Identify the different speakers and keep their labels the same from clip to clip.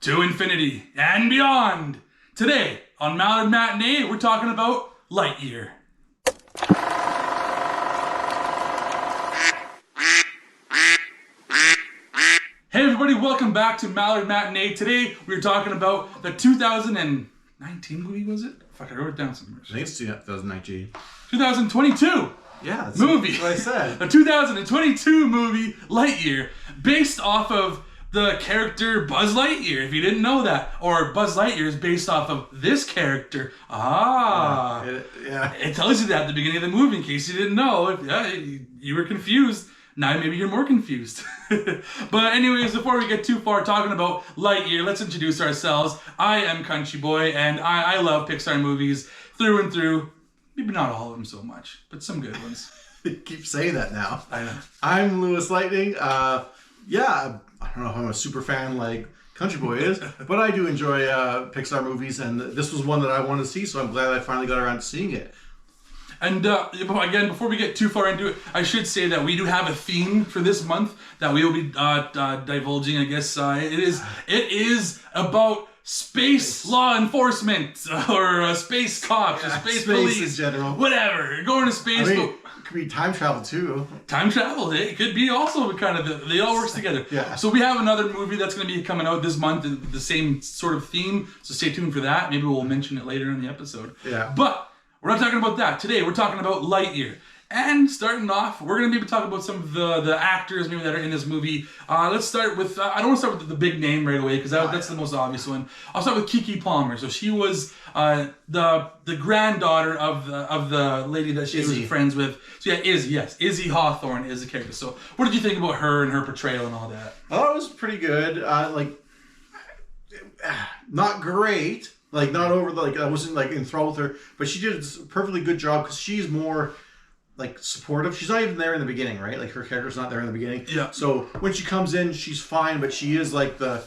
Speaker 1: to infinity and beyond. Today on Mallard Matinee, we're talking about Lightyear. Hey everybody, welcome back to Mallard Matinee. Today we're talking about the 2019 movie, was it? Fuck, I wrote it down somewhere.
Speaker 2: I think it's 2019.
Speaker 1: 2022
Speaker 2: Yeah,
Speaker 1: movie.
Speaker 2: That's what I said.
Speaker 1: The 2022 movie Lightyear, based off of the character Buzz Lightyear, if you didn't know that. Or Buzz Lightyear is based off of this character. It tells you that at the beginning of the movie, in case you didn't know. If you were confused. Now maybe you're more confused. But anyways, before we get too far talking about Lightyear, let's introduce ourselves. I am CountryBoy, and I love Pixar movies through and through. Maybe not all of them so much, but some good ones.
Speaker 2: You keep saying that now.
Speaker 1: I know.
Speaker 2: I'm LewisLightning. I don't know if I'm a super fan like CountryBoy is, but I do enjoy Pixar movies, and this was one that I wanted to see, so I'm glad I finally got around to seeing it.
Speaker 1: And again, before we get too far into it, I should say that we do have a theme for this month that we will be divulging. I guess it is about space law enforcement or space cops or space police
Speaker 2: in general.
Speaker 1: Whatever, going to space.
Speaker 2: I mean, it could be time travel too.
Speaker 1: Time travel, it could be also kind of they all works together.
Speaker 2: Yeah.
Speaker 1: So we have another movie that's going to be coming out this month, the same sort of theme. So stay tuned for that. Maybe we'll mention it later in the episode.
Speaker 2: Yeah.
Speaker 1: But we're not talking about that. Today we're talking about Lightyear. And starting off, we're going to maybe talk about some of the actors maybe that are in this movie. Let's start with, I don't want to start with the big name right away because that's the most obvious one. I'll start with Keke Palmer. So she was the granddaughter of the lady that she was friends with. So yeah, Izzy, yes. Izzy Hawthorne is the character. So what did you think about her and her portrayal and all that?
Speaker 2: I thought it was pretty good. Not great. Like, not over, I wasn't, enthralled with her. But she did a perfectly good job because she's more, supportive. She's not even there in the beginning, right? Like, her character's not there in the beginning.
Speaker 1: Yeah.
Speaker 2: So, when she comes in, she's fine, but she is, the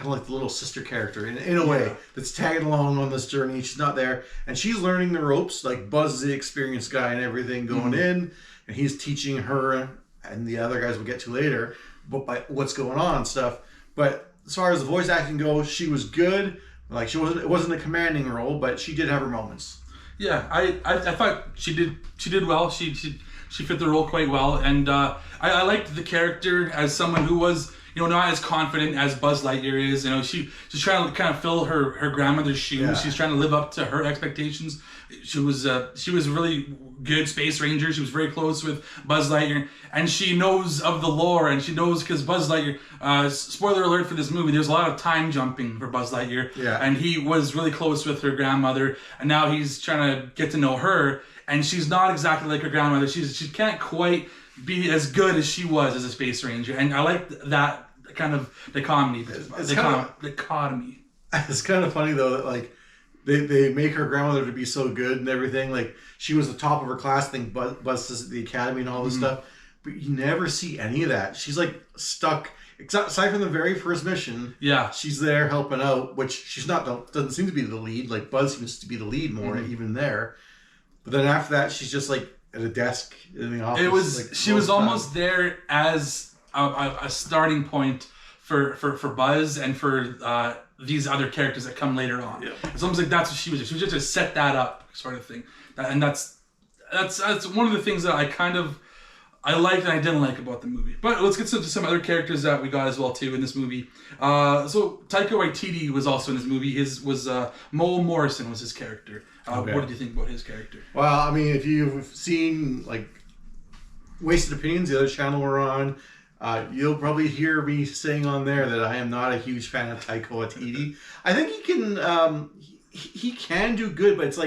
Speaker 2: little sister character, in a way, that's tagging along on this journey. She's not there. And she's learning the ropes. Like, Buzz is the experienced guy and everything going in. And he's teaching her, and the other guys we'll get to later, by what's going on and stuff. But as far as the voice acting goes, she was good. It wasn't a commanding role, but she did have her moments.
Speaker 1: Yeah, I thought she did well. She fit the role quite well, and I liked the character as someone who was not as confident as Buzz Lightyear is. She's trying to kind of fill her grandmother's shoes. Yeah. She's trying to live up to her expectations. She was really good space ranger. She was very close with Buzz Lightyear, and she knows of the lore, and she knows because Buzz Lightyear. Spoiler alert for this movie: there's a lot of time jumping for Buzz Lightyear, and he was really close with her grandmother, and now he's trying to get to know her, and she's not exactly like her grandmother. She can't quite be as good as she was as a space ranger, and I like that kind of dichotomy. Dichotomy.
Speaker 2: It's kind of funny though that they make her grandmother to be so good and everything. Like, she was the top of her class. I think Buzz is at the academy and all this stuff, but you never see any of that. She's stuck. Aside from the very first mission, she's there helping out, which she's not. Doesn't seem to be the lead. Like, Buzz seems to be the lead more, even there. But then after that, she's just at a desk in the office.
Speaker 1: She was almost there as a starting point for Buzz and for these other characters that come later on. Yeah. It's almost like that's what she was. She was just to set that up, sort of thing. And that's one of the things that I liked and I didn't like about the movie. But let's get to some other characters that we got as well too in this movie. So Taika Waititi was also in this movie. His was Mo Morrison was his character. What did you think about his character?
Speaker 2: Well, I mean, if you've seen Wasted Opinions, the other channel we're on, you'll probably hear me saying on there that I am not a huge fan of Taika Waititi. I think he can do good, but it's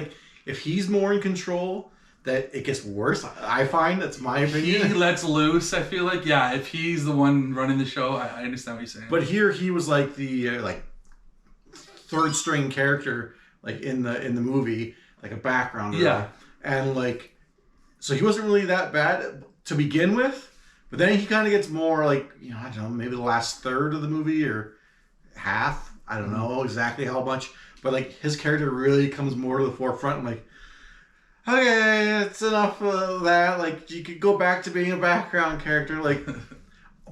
Speaker 2: if he's more in control, that it gets worse. I find that's my opinion.
Speaker 1: He lets loose. I feel like if he's the one running the show, I understand what you're saying.
Speaker 2: But here he was the third string character in the movie, a background.
Speaker 1: Yeah,
Speaker 2: and so he wasn't really that bad to begin with. But then he kind of gets more I don't know, maybe the last third of the movie or half. I don't know exactly how much. But his character really comes more to the forefront. I'm okay, it's enough of that. You could go back to being a background character.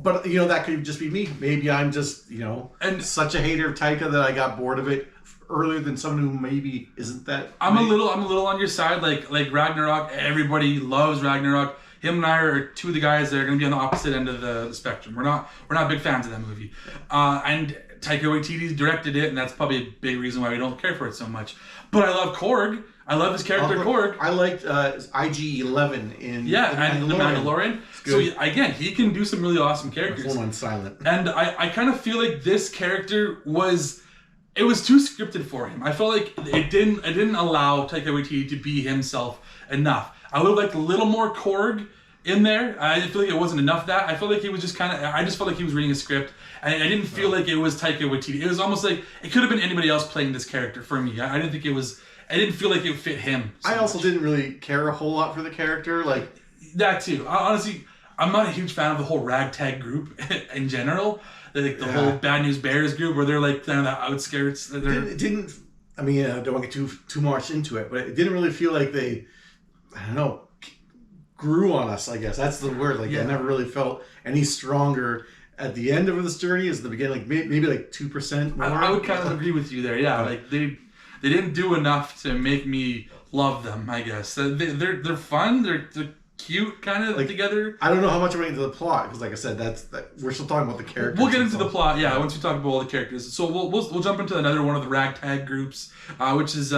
Speaker 2: but you know, that could just be me. Maybe I'm just, you know,
Speaker 1: and
Speaker 2: such a hater of Taika that I got bored of it earlier than someone who maybe isn't that.
Speaker 1: I'm a little on your side. Like Ragnarok, everybody loves Ragnarok. Him and I are two of the guys that are going to be on the opposite end of the spectrum. We're not big fans of that movie. And Taika Waititi directed it, and that's probably a big reason why we don't care for it so much. But I love Korg. I love his character Korg.
Speaker 2: I liked IG-11 in
Speaker 1: The Mandalorian. So again, he can do some really awesome characters.
Speaker 2: Phone on silent.
Speaker 1: And I kind of feel like this character was too scripted for him. I felt like it didn't allow Taika Waititi to be himself enough. I would have liked a little more Korg in there. I feel like it wasn't enough of that. I felt like he was just I just felt like he was reading a script, and I didn't feel like it was Taika Waititi. It was almost like it could have been anybody else playing this character for me. I didn't think it was. I didn't feel like it fit him.
Speaker 2: I also didn't really care a whole lot for the character. Like
Speaker 1: that too. Honestly, I'm not a huge fan of the whole ragtag group in general. Like the whole Bad News Bears group, where they're like kind of the outskirts.
Speaker 2: It didn't. I mean, I don't want to get too much into it, but it didn't really feel like they. I don't know. Grew on us, I guess. That's the word. Like, I never really felt any stronger at the end of this journey as the beginning. Like, maybe like 2% more.
Speaker 1: I would kind of agree with you there. Yeah, like they didn't do enough to make me love them, I guess. They're fun. They're cute, kind of, like, together.
Speaker 2: I don't know how much I'm getting into the plot, because like I said, we're still talking about the characters.
Speaker 1: We'll get into the plot, once we talk about all the characters. So we'll jump into another one of the ragtag groups, which is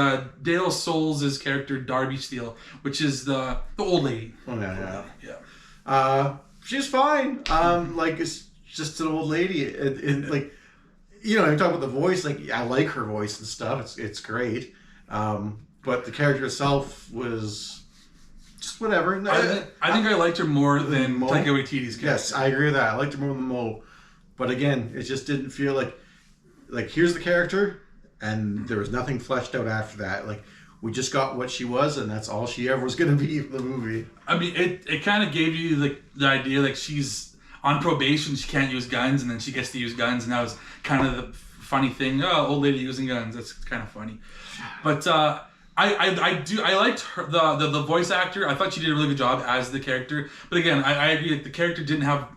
Speaker 1: Dale Souls' character, Darby Steele, which is the old lady.
Speaker 2: Oh, yeah. She's fine. Like, it's just an old lady. Like, you know, you talk about the voice, like, I like her voice and stuff. It's great. But the character itself was just whatever.
Speaker 1: I think I liked her more than Taika Waititi's character.
Speaker 2: Yes, I agree with that. I liked her more than Mo. But again, it just didn't feel like here's the character, and there was nothing fleshed out after that. Like, we just got what she was, and that's all she ever was going to be for the movie.
Speaker 1: I mean, it kind of gave you the idea, like, she's on probation, she can't use guns, and then she gets to use guns, and that was kind of the funny thing. Oh, old lady using guns. That's kind of funny. But I liked her, the voice actor. I thought she did a really good job as the character. But again, I agree, like, the character didn't have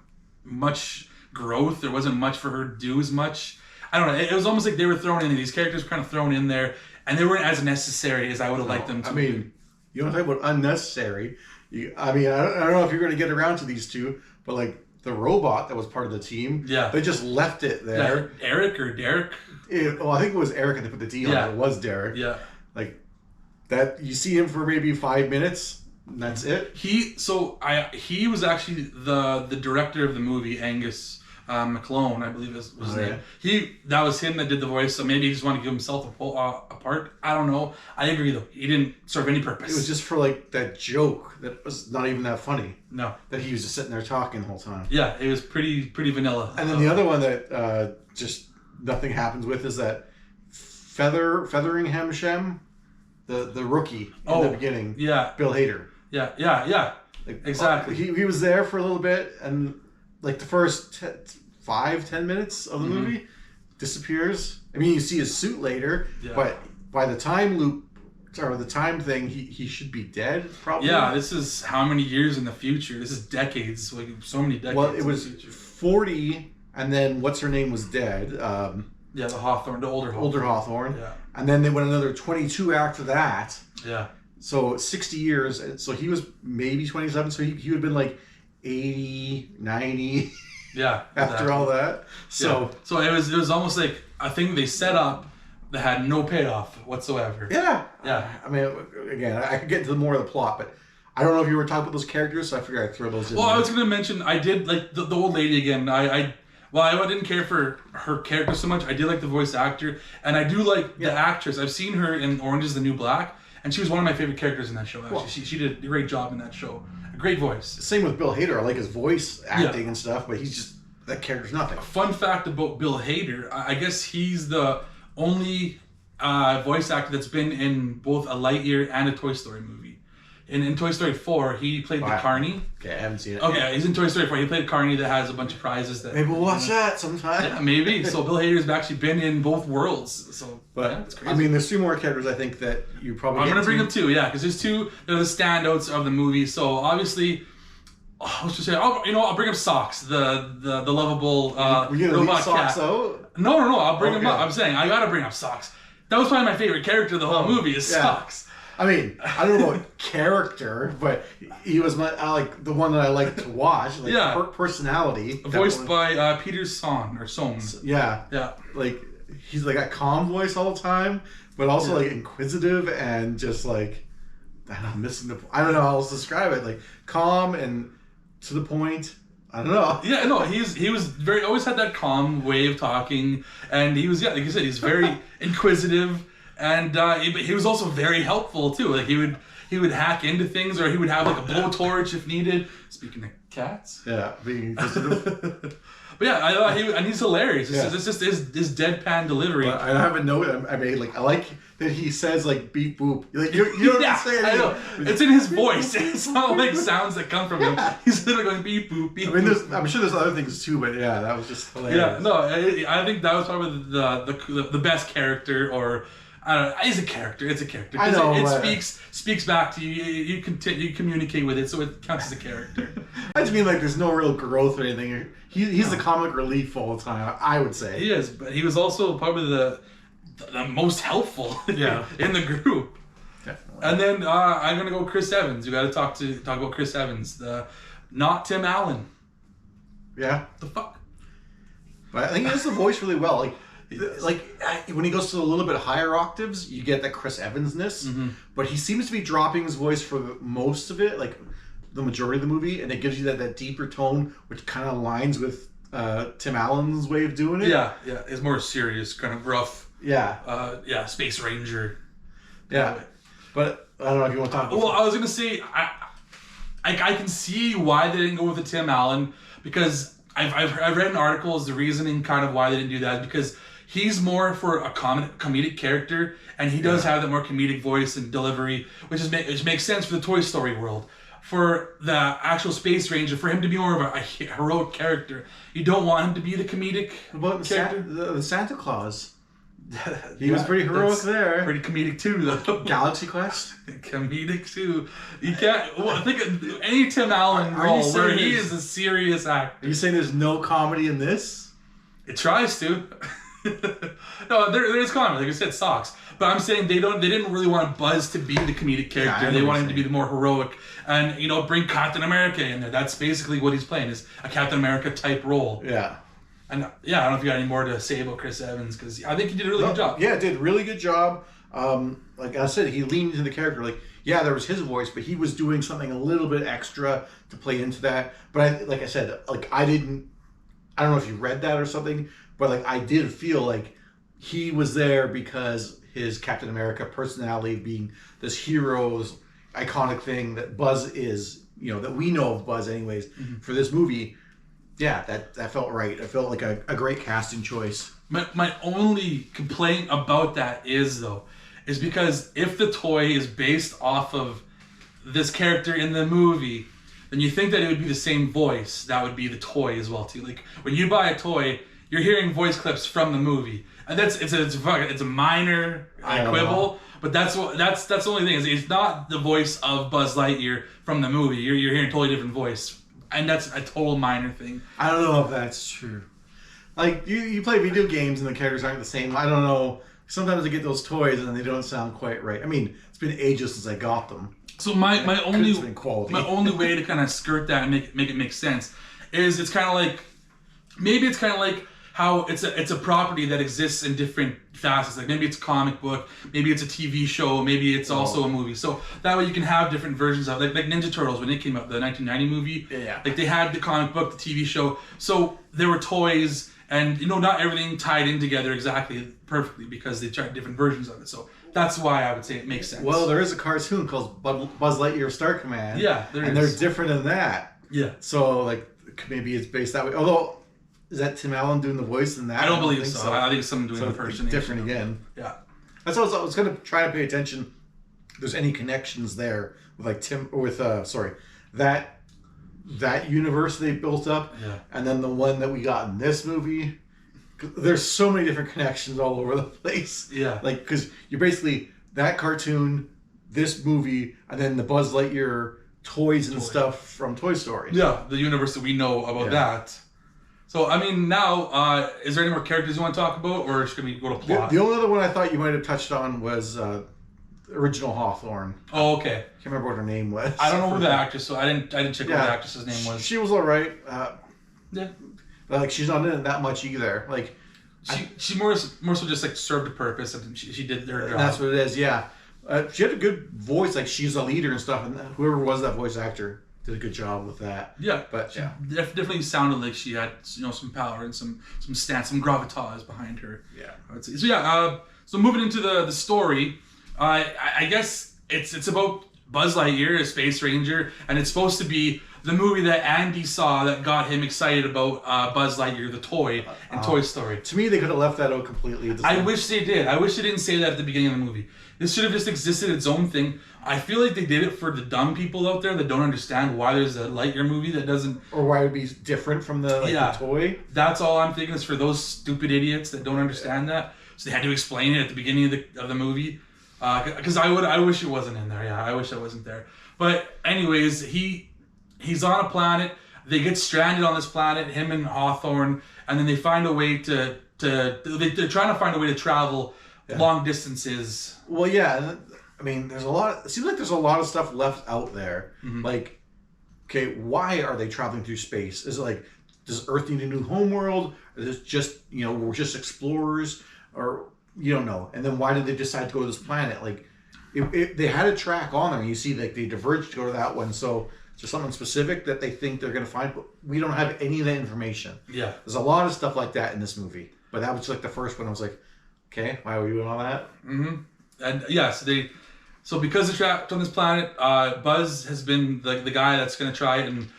Speaker 1: much growth. There wasn't much for her to do as much. I don't know. It was almost like they were thrown in. These characters were kind of thrown in there, and they weren't as necessary as I would have liked them to be.
Speaker 2: I mean, you don't talk about unnecessary. I don't know if you're going to get around to these two, but like the robot that was part of the team, they just left it there.
Speaker 1: Yeah, Eric or Derek?
Speaker 2: I think it was Eric, and they put the D on it. It was Derek.
Speaker 1: Yeah.
Speaker 2: Like, that, you see him for maybe 5 minutes, and that's it.
Speaker 1: He was actually the director of the movie, Angus McClone, I believe was his name. That was him that did the voice, so maybe he just wanted to give himself a part. I don't know. I agree, though. He didn't serve any purpose.
Speaker 2: It was just for, like, that joke that was not even that funny.
Speaker 1: No.
Speaker 2: That he was just sitting there talking the whole time.
Speaker 1: Yeah, it was pretty vanilla.
Speaker 2: And then the other one that just nothing happens with is that Featheringham Shem, the rookie in the beginning.
Speaker 1: Yeah.
Speaker 2: Bill Hader.
Speaker 1: Yeah. Like, exactly.
Speaker 2: He was there for a little bit, and like the first 5-10 minutes of the movie disappears. I mean, you see his suit later, but by the time loop or the time thing, he should be dead probably.
Speaker 1: Yeah, this is how many years in the future? This is decades, like so many decades.
Speaker 2: Well, it was 40, and then what's her name was dead.
Speaker 1: The Hawthorne, the older
Speaker 2: Hawthorne.
Speaker 1: Yeah.
Speaker 2: And then they went another 22 after that.
Speaker 1: Yeah.
Speaker 2: So 60 years. So he was maybe 27. So he would have been like 80, 90.
Speaker 1: Yeah.
Speaker 2: After all that. So
Speaker 1: it was almost like a thing they set up that had no payoff whatsoever.
Speaker 2: Yeah.
Speaker 1: Yeah.
Speaker 2: I mean, again, I could get into more of the plot, but I don't know if you were talking about those characters, so I figured I'd throw those in.
Speaker 1: Well, I was going to mention, I did like the old lady again. I didn't care for her character so much. I did like the voice actor, and I do like the actress. I've seen her in Orange is the New Black, and she was one of my favorite characters in that show. Actually, well, she did a great job in that show. A great voice.
Speaker 2: Same with Bill Hader. I like his voice acting and stuff, but he's just, that character's nothing.
Speaker 1: Fun fact about Bill Hader: I guess he's the only voice actor that's been in both a Lightyear and a Toy Story movie. In Toy Story 4, he played the Carney.
Speaker 2: Okay, I haven't seen it.
Speaker 1: Okay, he's in Toy Story 4. He played Carney that has a bunch of prizes.
Speaker 2: Maybe we'll watch that sometime.
Speaker 1: Yeah, maybe. So Bill Hader's actually been in both worlds. So, it's crazy.
Speaker 2: I mean, there's 2 more characters I think that you probably.
Speaker 1: I'm going to bring up 2, because there's 2. They're the standouts of the movie. So obviously, I was just saying, I'll bring up Socks, the lovable
Speaker 2: We're gonna
Speaker 1: robot
Speaker 2: leave Socks
Speaker 1: cat.
Speaker 2: out?
Speaker 1: No, I'll bring him up. I'm saying I gotta bring up Socks. That was probably my favorite character of the whole movie is Socks.
Speaker 2: I mean, I don't know about character, but he was I like the one that I like to watch. Like personality.
Speaker 1: Voiced by Peter Son.
Speaker 2: Yeah.
Speaker 1: Yeah.
Speaker 2: Like he's like a calm voice all the time, but also like inquisitive and just like I'm missing I don't know how else to describe it. Like calm and to the point. I don't know.
Speaker 1: Yeah, no, he was very always had that calm way of talking, and he was like you said, he's very inquisitive, and he was also very helpful too. Like he would hack into things, or he would have like a blowtorch if needed. Speaking of cats,
Speaker 2: being inquisitive.
Speaker 1: But yeah, I thought and he's hilarious. It's just his deadpan delivery.
Speaker 2: But I have a note I made. Like I like that he says like beep boop. Like you don't say anything.
Speaker 1: I know. It's in his voice. It's not like sounds that come from him. He's literally going beep boop beep.
Speaker 2: I mean,
Speaker 1: boop.
Speaker 2: I'm sure there's other things too, but yeah, that was just hilarious.
Speaker 1: Yeah, no, I think that was probably the best character, or I don't know. It's a character. It's a character.
Speaker 2: I know.
Speaker 1: It speaks back to you. You communicate with it, so it counts as a character.
Speaker 2: I just mean like there's no real growth or anything. He's the comic relief all the time. I would say
Speaker 1: he is, but he was also probably the most helpful. In the group. Definitely. And then I'm gonna go Chris Evans. You got to talk about Chris Evans, not Tim Allen.
Speaker 2: Yeah.
Speaker 1: The fuck.
Speaker 2: But I think he does the voice really well. Like when he goes to a little bit higher octaves, you get that Chris Evans-ness. Mm-hmm. But he seems to be dropping his voice for most of it, like the majority of the movie, and it gives you that deeper tone, which kind of aligns with Tim Allen's way of doing it.
Speaker 1: Yeah. It's more serious, kind of rough.
Speaker 2: Yeah.
Speaker 1: Space Ranger.
Speaker 2: Yeah. But I don't know if you want to talk about
Speaker 1: I was gonna say I can see why they didn't go with the Tim Allen, because I've read in articles the reasoning kind of why they didn't do that, because he's more for a comedic character, and he does have that more comedic voice and delivery, which makes sense for the Toy Story world. For the actual Space Ranger, for him to be more of a heroic character, you don't want him to be the comedic character.
Speaker 2: The Santa Claus. He was pretty heroic there.
Speaker 1: Pretty comedic too, though.
Speaker 2: Galaxy Quest.
Speaker 1: Comedic too. You can't think of any Tim Allen role where he is a serious actor.
Speaker 2: Are you saying there's no comedy in this?
Speaker 1: It tries to. No, there is comedy. Like I said, Socks. But I'm saying they didn't really want Buzz to be the comedic character.
Speaker 2: Yeah,
Speaker 1: they wanted him to be the more heroic, and bring Captain America in there. That's basically what he's playing, is a Captain America type role.
Speaker 2: Yeah.
Speaker 1: And I don't know if you got any more to say about Chris Evans, because I think he did a really good job.
Speaker 2: Yeah, did really good job. Like I said, he leaned into the character. Like, yeah, there was his voice, but he was doing something a little bit extra to play into that. But like I said, like I don't know if you read that or something, but like I did feel like he was there because his Captain America personality, being this hero's iconic thing that Buzz is, that we know of Buzz anyways, for this movie. Yeah, that felt right. I felt like a great casting choice.
Speaker 1: My only complaint about that is because if the toy is based off of this character in the movie, then you think that it would be the same voice that would be the toy as well too. Like when you buy a toy, you're hearing voice clips from the movie, and it's a minor quibble. But that's the only thing, is it's not the voice of Buzz Lightyear from the movie. You're hearing a totally different voice. And that's a total minor thing.
Speaker 2: I don't know if that's true. Like, you play video games and the characters aren't the same. I don't know. Sometimes I get those toys and they don't sound quite right. I mean, it's been ages since I got them.
Speaker 1: So my only way to kind of skirt that and make it make sense is it's kind of like how it's a property that exists in different facets. Like maybe it's a comic book, maybe it's a TV show, maybe it's also a movie. So that way you can have different versions of it. Like Ninja Turtles, when they came out, the 1990 movie.
Speaker 2: Yeah.
Speaker 1: Like they had the comic book, the TV show. So there were toys, and not everything tied in together exactly perfectly, because they tried different versions of it. So that's why I would say it makes sense.
Speaker 2: Well, there is a cartoon called Buzz Lightyear Star Command.
Speaker 1: Yeah,
Speaker 2: and they're different than that.
Speaker 1: Yeah.
Speaker 2: So like maybe it's based that way. Although, is that Tim Allen doing the voice in that?
Speaker 1: I don't believe so. I think it's someone doing the impersonation.
Speaker 2: Different again.
Speaker 1: Yeah.
Speaker 2: That's what I was going to try to pay attention. If there's any connections there with that universe they built up, and then the one that we got in this movie. There's so many different connections all over the place.
Speaker 1: Yeah.
Speaker 2: Like, because you're basically that cartoon, this movie, and then the Buzz Lightyear toys and stuff from Toy Story.
Speaker 1: Yeah, the universe that we know about that. So, I mean, now, is there any more characters you want to talk about, or should we go to plot?
Speaker 2: The only other one I thought you might have touched on was original Hawthorne.
Speaker 1: Oh, okay.
Speaker 2: Can't remember what her name was.
Speaker 1: I don't know who the actress. So I didn't check what the actress's name was.
Speaker 2: She was all right.
Speaker 1: Yeah.
Speaker 2: Like she's not in it that much either. Like
Speaker 1: she more so just like served a purpose and she did her job.
Speaker 2: That's what it is. Yeah. She had a good voice. Like she's a leader and stuff. And whoever was that voice actor did a good job with that.
Speaker 1: Yeah.
Speaker 2: But
Speaker 1: she definitely sounded like she had some power and some stance, some gravitas behind her.
Speaker 2: Yeah.
Speaker 1: So yeah. So moving into the story. I guess it's about Buzz Lightyear, a space ranger, and it's supposed to be the movie that Andy saw that got him excited about Buzz Lightyear, the toy, in Toy Story.
Speaker 2: To me, they could have left that out completely.
Speaker 1: I wish they did. I wish they didn't say that at the beginning of the movie. This should have just existed its own thing. I feel like they did it for the dumb people out there that don't understand why there's a Lightyear movie that doesn't...
Speaker 2: Or why it would be different from the toy.
Speaker 1: That's all I'm thinking is for those stupid idiots that don't understand that. So they had to explain it at the beginning of the movie. Because I wish it wasn't in there. Yeah, I wish it wasn't there. But anyways, he's on a planet. They get stranded on this planet, him and Hawthorne, and then they find a way they're trying to find a way to travel long distances.
Speaker 2: Well, yeah. I mean, it seems like there's a lot of stuff left out there. Mm-hmm. Like, okay, why are they traveling through space? Is it like, does Earth need a new homeworld? Or is it just, we're just explorers? Or you don't know. And then why did they decide to go to this planet? Like, they had a track on there. And you see, like, they diverged to go to that one. So there's something specific that they think they're going to find. But we don't have any of that information. Yeah. There's a lot of stuff like that in this movie. But that was like the first one. I was like, okay, why are we doing all that? Mm-hmm.
Speaker 1: And so because they're trapped on this planet, Buzz has been the guy that's going to try it. And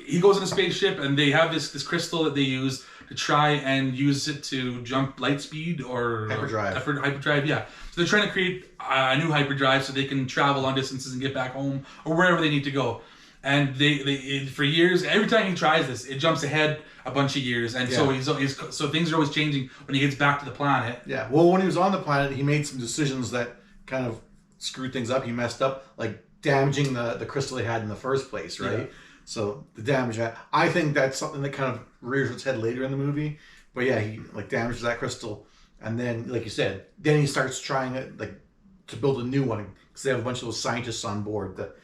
Speaker 1: he goes in a spaceship, and they have this crystal that they use to try and use it to jump light speed or
Speaker 2: hyperdrive.
Speaker 1: Hyperdrive, yeah. So they're trying to create a new hyperdrive so they can travel long distances and get back home or wherever they need to go. And they for years, every time he tries this, it jumps ahead a bunch of years, and so so things are always changing when he gets back to the planet.
Speaker 2: Yeah. Well, when he was on the planet, he made some decisions that kind of screwed things up. He messed up, like damaging the crystal he had in the first place, right? Yeah. So the damage, I think that's something that kind of rears its head later in the movie. But yeah, he like damages that crystal, and then, like you said, then he starts trying to build a new one because they have a bunch of those scientists on board that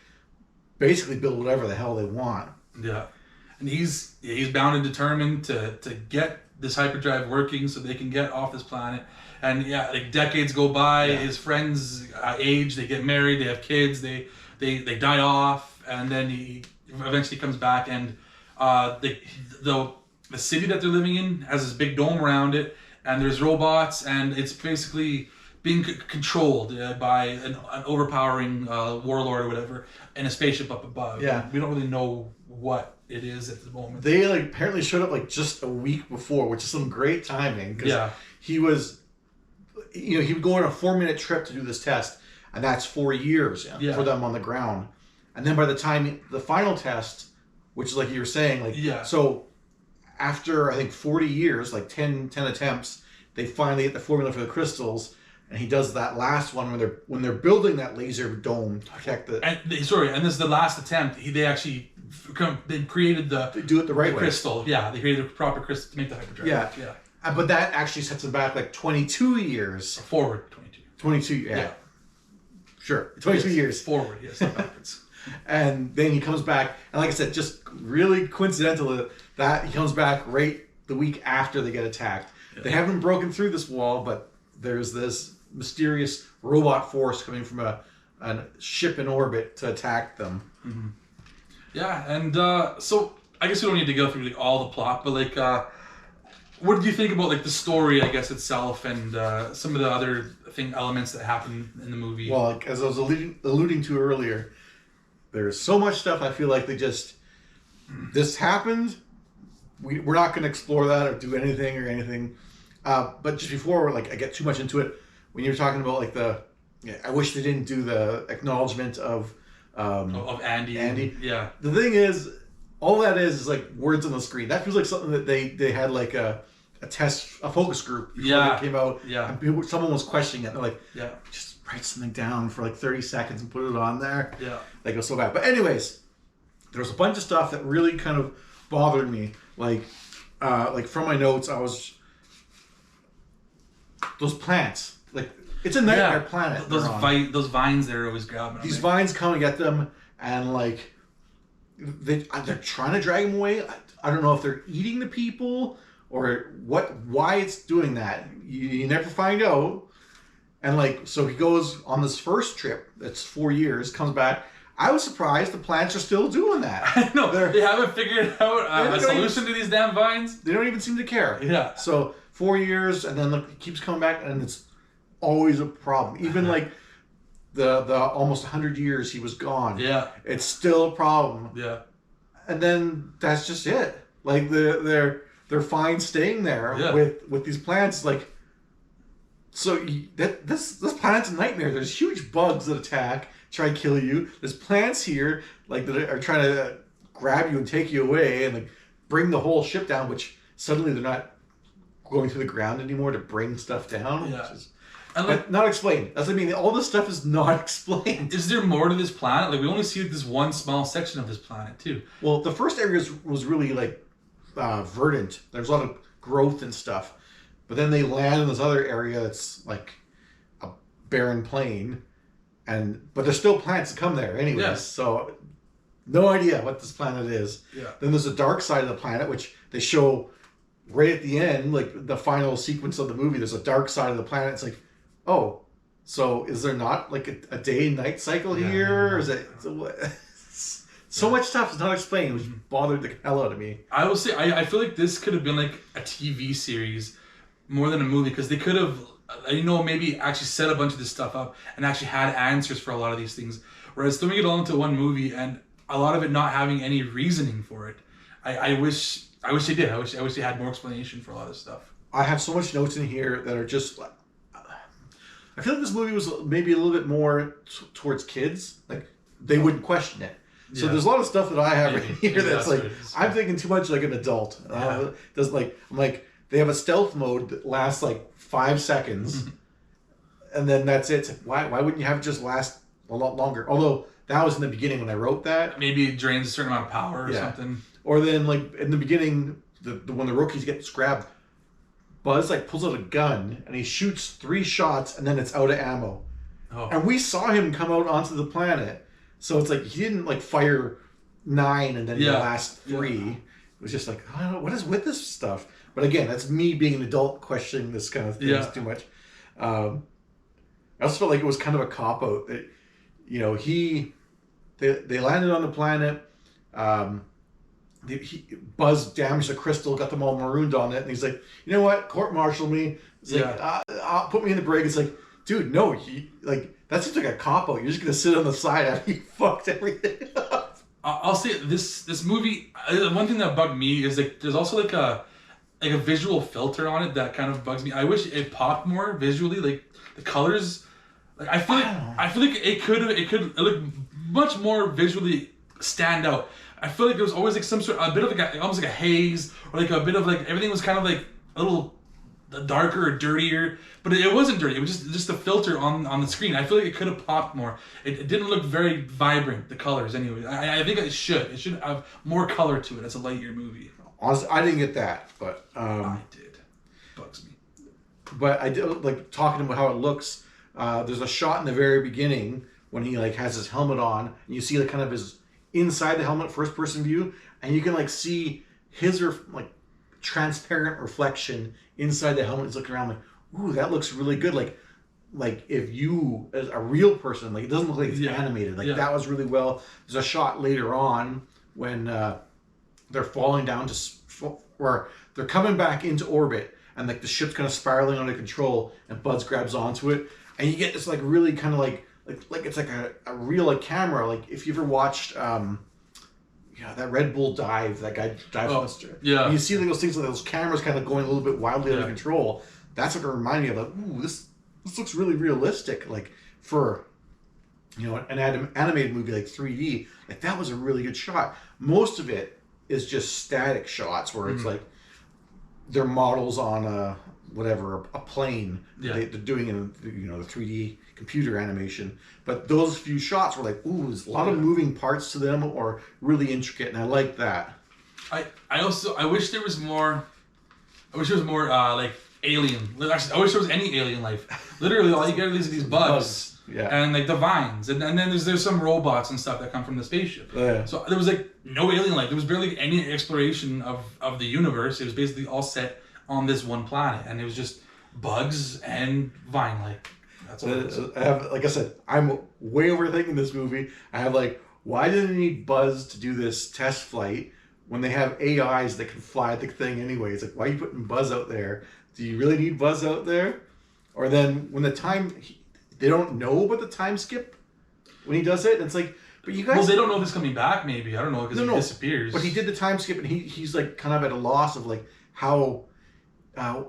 Speaker 2: basically build whatever the hell they want.
Speaker 1: Yeah, and he's bound and determined to get this hyperdrive working so they can get off this planet. And yeah, like decades go by, his friends age, they get married, they have kids, they die off, and then he eventually comes back, and the city that they're living in has this big dome around it, and there's robots, and it's basically being controlled by an overpowering warlord or whatever in a spaceship up above.
Speaker 2: Yeah,
Speaker 1: we don't really know what it is at the moment.
Speaker 2: They apparently showed up just a week before, which is some great timing. Because he was, he would go on a 4-minute trip to do this test, and that's 4 years for them on the ground. And then by the time the final test, which is like you were saying, so after I think 40 years, like 10 attempts, they finally get the formula for the crystals, and he does that last one when they're building that laser dome to protect the.
Speaker 1: And this is the last attempt. They created
Speaker 2: they do it the right way.
Speaker 1: Crystal. Yeah, they created the proper crystal to make the hyperdrive.
Speaker 2: Yeah. But that actually sets them back like 22 years.
Speaker 1: Forward, 22.
Speaker 2: 22, yeah. Sure, 22 years.
Speaker 1: Forward, yes, not backwards.
Speaker 2: And then he comes back, and like I said, just really coincidental that he comes back right the week after they get attacked. Yeah. They haven't broken through this wall, but there's this mysterious robot force coming from a ship in orbit to attack them.
Speaker 1: Mm-hmm. Yeah, and so I guess we don't need to go through all the plot, but what did you think about the story, I guess, itself, and some of the other elements that happen in the movie?
Speaker 2: Well, as I was alluding to earlier, there's so much stuff I feel like this happened. We're not going to explore that or do anything. But just before I get too much into it, when you're talking about I wish they didn't do the acknowledgement of
Speaker 1: Andy.
Speaker 2: Andy.
Speaker 1: Yeah.
Speaker 2: The thing is, all that is words on the screen. That feels like something that they had a a focus group before
Speaker 1: Yeah.
Speaker 2: it came out.
Speaker 1: Yeah.
Speaker 2: And someone was questioning it. They're like,
Speaker 1: Yeah.
Speaker 2: just write something down for like 30 seconds and put it on there.
Speaker 1: Yeah.
Speaker 2: Like, it was so bad. But anyways, there was a bunch of stuff that really kind of bothered me. Like from my notes, I was those plants. Like, it's a nightmare planet.
Speaker 1: Those vines there always grabbing them.
Speaker 2: These vines come and get them, and like they're trying to drag them away. I don't know if they're eating the people or why it's doing that. You never find out. And like, so he goes on this first trip. That's 4 years. Comes back. I was surprised the plants are still doing that.
Speaker 1: I know. They haven't figured out a solution to these damn vines.
Speaker 2: They don't even seem to care.
Speaker 1: Yeah.
Speaker 2: So 4 years, and then look, it keeps coming back, and it's always a problem. Even like the almost 100 years he was gone.
Speaker 1: Yeah.
Speaker 2: It's still a problem.
Speaker 1: Yeah.
Speaker 2: And then that's just it. Like they're fine staying there with these plants. Like, so this planet's a nightmare. There's huge bugs that attack, try and kill you. There's plants here like that are trying to grab you and take you away and like bring the whole ship down. Which suddenly they're not going to the ground anymore to bring stuff down.
Speaker 1: Yeah.
Speaker 2: Which is,
Speaker 1: and like,
Speaker 2: not explained. That's what I mean. All this stuff is not explained.
Speaker 1: Is there more to this planet? Like, we only see this one small section of this planet too.
Speaker 2: Well, the first area was really like verdant. There's a lot of growth and stuff. But then they land in this other area that's like a barren plain, but there's still plants that come there anyways.
Speaker 1: Yeah.
Speaker 2: So no idea what this planet is.
Speaker 1: Yeah.
Speaker 2: Then there's a dark side of the planet, which they show right at the end, like the final sequence of the movie. There's a dark side of the planet. It's like, oh, so is there not like a day and night cycle here? Or is it so much stuff is not explained, which bothered the hell out of me.
Speaker 1: I will say, I feel like this could have been like a TV series more than a movie, because they could have, maybe actually set a bunch of this stuff up and actually had answers for a lot of these things. Whereas throwing it all into one movie and a lot of it not having any reasoning for it, I wish they did. I wish they had more explanation for a lot of stuff.
Speaker 2: I have so much notes in here that are just like, I feel like this movie was maybe a little bit more towards kids. Like, they wouldn't question it. So there's a lot of stuff that I have in here that's like, I'm thinking too much like an adult. I'm like, they have a stealth mode that lasts like 5 seconds, and then that's it. It's like, why wouldn't you have it just last a lot longer? Although that was in the beginning when I wrote that.
Speaker 1: Maybe it drains a certain amount of power or something.
Speaker 2: Or then like in the beginning, when the rookies get grabbed, Buzz like pulls out a gun and he shoots 3 shots and then it's out of ammo. Oh. And we saw him come out onto the planet, so it's like he didn't like fire 9 and then the last 3. It was just like, I don't know, what is with this stuff? But again, that's me being an adult questioning this kind of thing too much. I also felt like it was kind of a cop out that, they landed on the planet. Buzz damaged the crystal, got them all marooned on it, and he's like, you know what? Court-martial me. It's like, I'll put me in the brig. It's like, dude, no, that seems like a cop out. You're just gonna sit on the side after you fucked everything up.
Speaker 1: I'll say this movie. One thing that bugged me is like there's also like a visual filter on it that kind of bugs me. I wish it popped more visually, like the colors. Like I feel like it could look much more visually stand out. I feel like there was always like a bit of like almost like a haze, or like a bit of like everything was kind of like a little darker or dirtier, but it wasn't dirty. It was just the filter on the screen. I feel like it could have popped more. It didn't look very vibrant, the colors anyway. I think it should have more color to it. It's a Lightyear movie.
Speaker 2: Honestly, I didn't get that, but
Speaker 1: I did. Bugs me.
Speaker 2: But I did like talking about how it looks. There's a shot in the very beginning when he like has his helmet on, and you see like kind of his inside the helmet first person view, and you can like see his like transparent reflection inside the helmet. He's looking around like, ooh, that looks really good. Like if you as a real person, like it doesn't look like it's animated. Like that was really well. There's a shot later on when they're falling down where they're coming back into orbit, and like the ship's kind of spiraling out of control, and Buzz grabs onto it, and you get this like really kind of like it's like a real like camera. Like if you ever watched that Red Bull dive, that guy dives and you see like those things, like those cameras kind of going a little bit wildly out of control. That's what it reminded me of. Like, ooh, this looks really realistic. Like for an animated movie like 3D, like that was a really good shot. Most of it is just static shots where it's like they're models on a plane.
Speaker 1: Yeah.
Speaker 2: They're doing in the 3D computer animation. But those few shots were like, ooh, there's a lot of moving parts to them, or really intricate, and I like that.
Speaker 1: I wish there was more. I wish there was more like alien. Actually, I wish there was any alien life. Literally, all you get are these bugs.
Speaker 2: Yeah.
Speaker 1: And like the vines, and then there's some robots and stuff that come from the spaceship.
Speaker 2: Yeah.
Speaker 1: So there was like no alien life. There was barely any exploration of the universe. It was basically all set on this one planet, and it was just bugs and vine life. That's all it is.
Speaker 2: I have, like I said, I'm way overthinking this movie. I have like, why did they need Buzz to do this test flight when they have AIs that can fly the thing anyways? Like, why are you putting Buzz out there? Do you really need Buzz out there? Or then when they don't know about the time skip when he does it. And it's like, but you guys...
Speaker 1: Well, they don't know if it's coming back, maybe. I don't know, because he disappears.
Speaker 2: But he did the time skip, and he's like kind of at a loss of like how...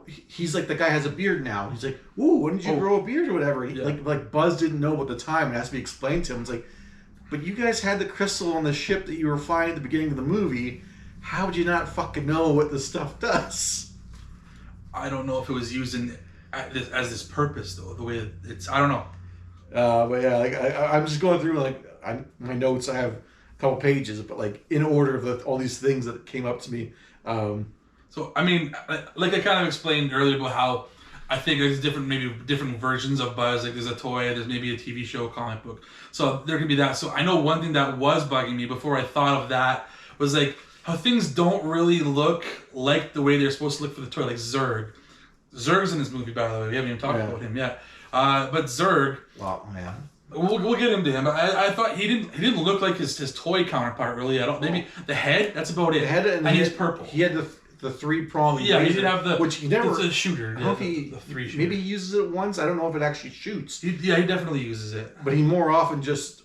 Speaker 2: he's like, the guy has a beard now. He's like, ooh, when did you grow a beard or whatever? He, like Buzz didn't know about the time, and it has to be explained to him. It's like, but you guys had the crystal on the ship that you were flying at the beginning of the movie. How would you not fucking know what this stuff does?
Speaker 1: I don't know if it was used as this purpose, though, the way it's... I don't know.
Speaker 2: But yeah, like I'm just going through like my notes. I have a couple pages, but like in order of all these things that came up to me.
Speaker 1: So I mean, like I kind of explained earlier about how I think there's different versions of Buzz. Like there's a toy, there's maybe a TV show, comic book. So there can be that. So I know one thing that was bugging me before I thought of that was like how things don't really look like the way they're supposed to look for the toy. Like Zurg. Zurg's in this movie, by the way. We haven't even talked about him yet. But Zurg.
Speaker 2: Well, man.
Speaker 1: We'll get into him. But I thought he didn't look like his toy counterpart really at all. Maybe the head. That's about it.
Speaker 2: The head and
Speaker 1: he's purple.
Speaker 2: He had the 3-pronged.
Speaker 1: Yeah, he did have
Speaker 2: which he never.
Speaker 1: It's a shooter.
Speaker 2: I don't know if
Speaker 1: the 3 shooter.
Speaker 2: Maybe he uses it once. I don't know if it actually shoots.
Speaker 1: He definitely uses it.
Speaker 2: But he more often just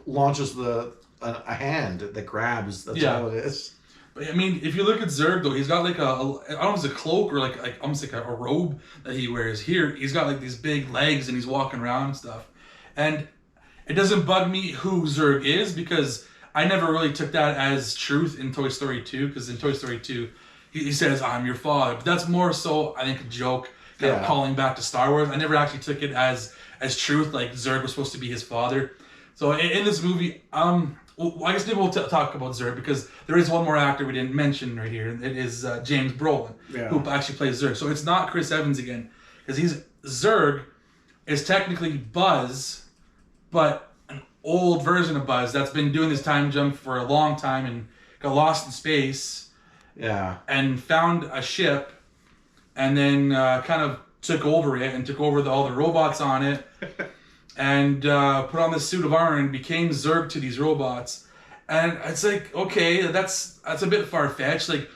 Speaker 2: launches a hand that grabs. That's all it is.
Speaker 1: But I mean, if you look at Zurg though, he's got like I don't know if it's a cloak or like almost like a robe that he wears. Here, he's got like these big legs and he's walking around and stuff. And it doesn't bug me who Zurg is because I never really took that as truth in Toy Story 2. Because in Toy Story 2, he says, "I'm your father." But that's more so, I think, a joke, kind of calling back to Star Wars. I never actually took it as truth, like Zurg was supposed to be his father. So in this movie, well, I guess maybe we'll talk about Zurg because there is one more actor we didn't mention right here. It is James Brolin, who actually plays Zurg. So it's not Chris Evans again, because Zurg is technically Buzz, but an old version of Buzz that's been doing this time jump for a long time and got lost in space.
Speaker 2: Yeah. And
Speaker 1: found a ship, and then kind of took over it and took over all the robots on it. And put on this suit of armor and became Zurg to these robots. And it's like, okay, that's a bit far-fetched. Like,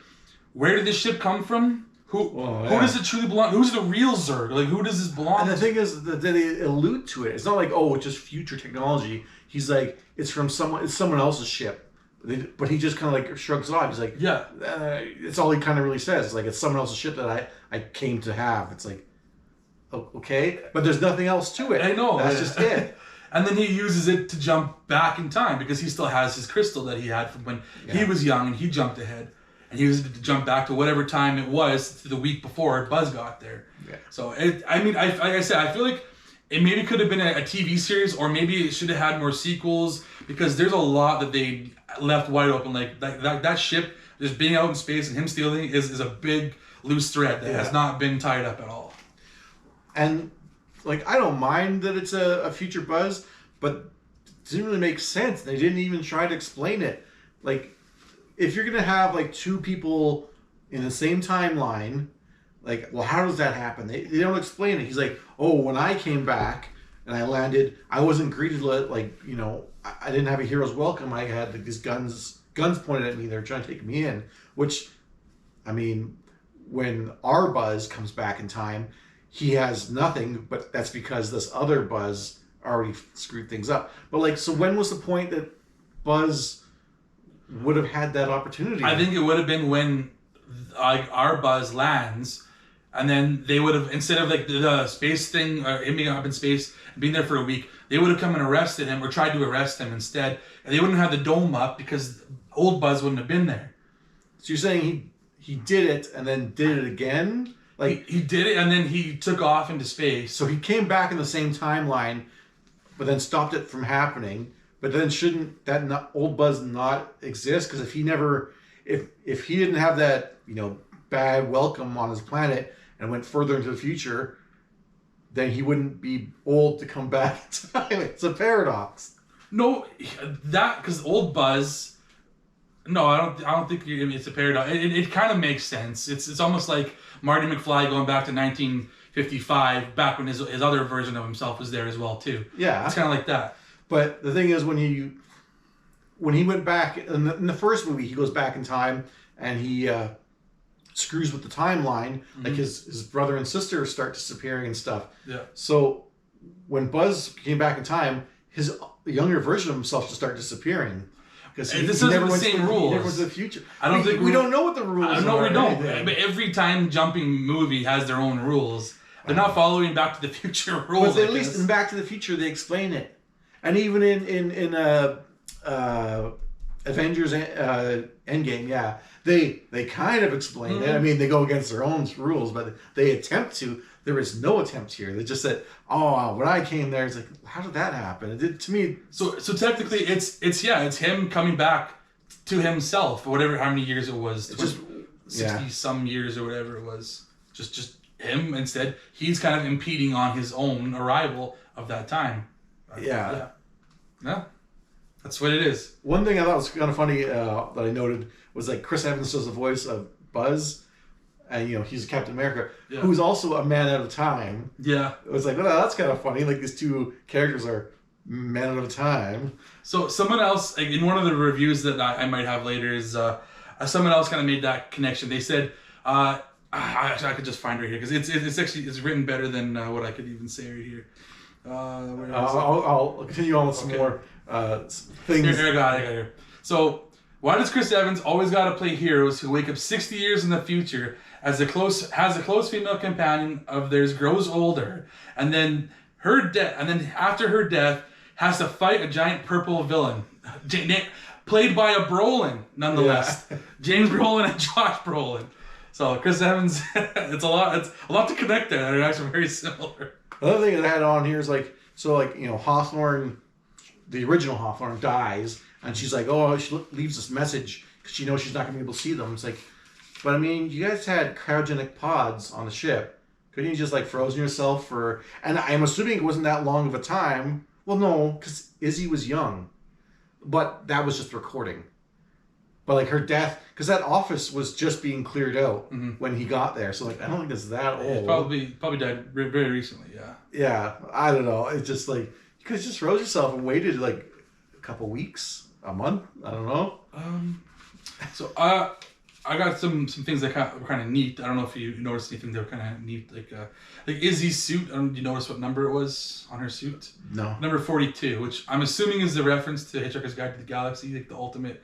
Speaker 1: where did this ship come from? Who does it truly belong? Who's the real Zurg? Like, who does this belong to?
Speaker 2: And the thing is that they allude to it. It's not like, oh, it's just future technology. He's like, it's someone else's ship. But he just kind of like shrugs it off. He's like, yeah, it's all he kind of really says. It's like, it's someone else's ship that I came to have. It's like, okay, but there's nothing else to it.
Speaker 1: I know.
Speaker 2: That's just it.
Speaker 1: And then he uses it to jump back in time because he still has his crystal that he had from when he was young and he jumped ahead. And he used it to jump back to whatever time it was to the week before Buzz got there. Yeah. So, like I said, I feel like it maybe could have been a TV series or maybe it should have had more sequels because there's a lot that they left wide open. Like that ship just being out in space and him stealing is a big loose thread that has not been tied up at all.
Speaker 2: And, like, I don't mind that it's a future Buzz, but it didn't really make sense. They didn't even try to explain it. Like, if you're going to have, like, 2 people in the same timeline, like, well, how does that happen? They don't explain it. He's like, oh, when I came back and I landed, I wasn't greeted like, you know, I didn't have a hero's welcome. I had like, these guns pointed at me. They're trying to take me in, which, I mean, when our Buzz comes back in time, he has nothing, but that's because this other Buzz already screwed things up. But like, so when was the point that Buzz would have had that opportunity?
Speaker 1: I think it would have been when our Buzz lands, and then they would have, instead of like the space thing, him being up in space and being there for a week, they would have come and arrested him or tried to arrest him instead, and they wouldn't have the dome up because old Buzz wouldn't have been there.
Speaker 2: So you're saying he did it and then did it again. Like
Speaker 1: he did it and then he took off into space.
Speaker 2: So he came back in the same timeline, but then stopped it from happening. But then shouldn't that old Buzz not exist? Because if he didn't have that, you know, bad welcome on his planet and went further into the future, then he wouldn't be old to come back in time. It's a paradox.
Speaker 1: No, because old Buzz. No, I don't think it's a paradox. It kind of makes sense. It's almost like Marty McFly going back to 1955, back when his other version of himself was there as well too.
Speaker 2: Yeah,
Speaker 1: it's kind of like that.
Speaker 2: But the thing is, when he went back in the first movie, he goes back in time and he screws with the timeline. Like his brother and sister start disappearing and stuff.
Speaker 1: Yeah.
Speaker 2: So when Buzz came back in time, his younger version of himself just started disappearing. Because
Speaker 1: this isn't the same rules.
Speaker 2: He never went to the future.
Speaker 1: I don't think
Speaker 2: we don't know what the rules are.
Speaker 1: No, we don't. But every time jumping movie has their own rules. They're not following Back to the Future rules.
Speaker 2: But at least in Back to the Future, they explain it. And even in Avengers Endgame, yeah, they kind of explain it. I mean, they go against their own rules, but they attempt to. There is no attempt here. They just said, "Oh, when I came there, it's like, how did that happen?" It did to me.
Speaker 1: So technically, it's him coming back to himself, or how many years it was, 60 some years or whatever it was. Just him instead. He's kind of impeding on his own arrival of that time.
Speaker 2: Yeah.
Speaker 1: That's what it is.
Speaker 2: One thing I thought was kind of funny that I noted was like Chris Evans does the voice of Buzz, and you know he's Captain America, who's also a man out of time.
Speaker 1: Yeah,
Speaker 2: it was like, well, that's kind of funny. Like these two characters are men out of time.
Speaker 1: So someone else, like, in one of the reviews that I might have later, is someone else kind of made that connection. They said, I could just find right here because it's written better than what I could even say right here.
Speaker 2: I'll continue on with some more things.
Speaker 1: Here, I got it here. So, why does Chris Evans always got to play heroes who wake up 60 years in the future has a close female companion of theirs grows older, and then after her death has to fight a giant purple villain, played by a Brolin, nonetheless. Yeah. James Brolin and Josh Brolin. So Chris Evans, it's a lot to connect there. They're actually very similar.
Speaker 2: Another thing that I had on here is Hawthorne, the original Hawthorne dies, and she's like, oh, she leaves this message because she knows she's not going to be able to see them. It's like, but I mean, you guys had cryogenic pods on the ship. Couldn't you just frozen yourself for? And I'm assuming it wasn't that long of a time. Well, no, because Izzy was young, but that was just recording. But her death, because that office was just being cleared out when he got there. So I don't think it's that old.
Speaker 1: It probably died very recently. Yeah.
Speaker 2: Yeah, I don't know. It's just you could have just froze yourself and waited a couple weeks, a month. I don't know.
Speaker 1: So I got some things that were kind of neat. I don't know if you noticed anything that were kind of neat, like Izzy's suit. Did you notice what number it was on her suit?
Speaker 2: No.
Speaker 1: Number 42, which I'm assuming is a reference to Hitchhiker's Guide to the Galaxy, the ultimate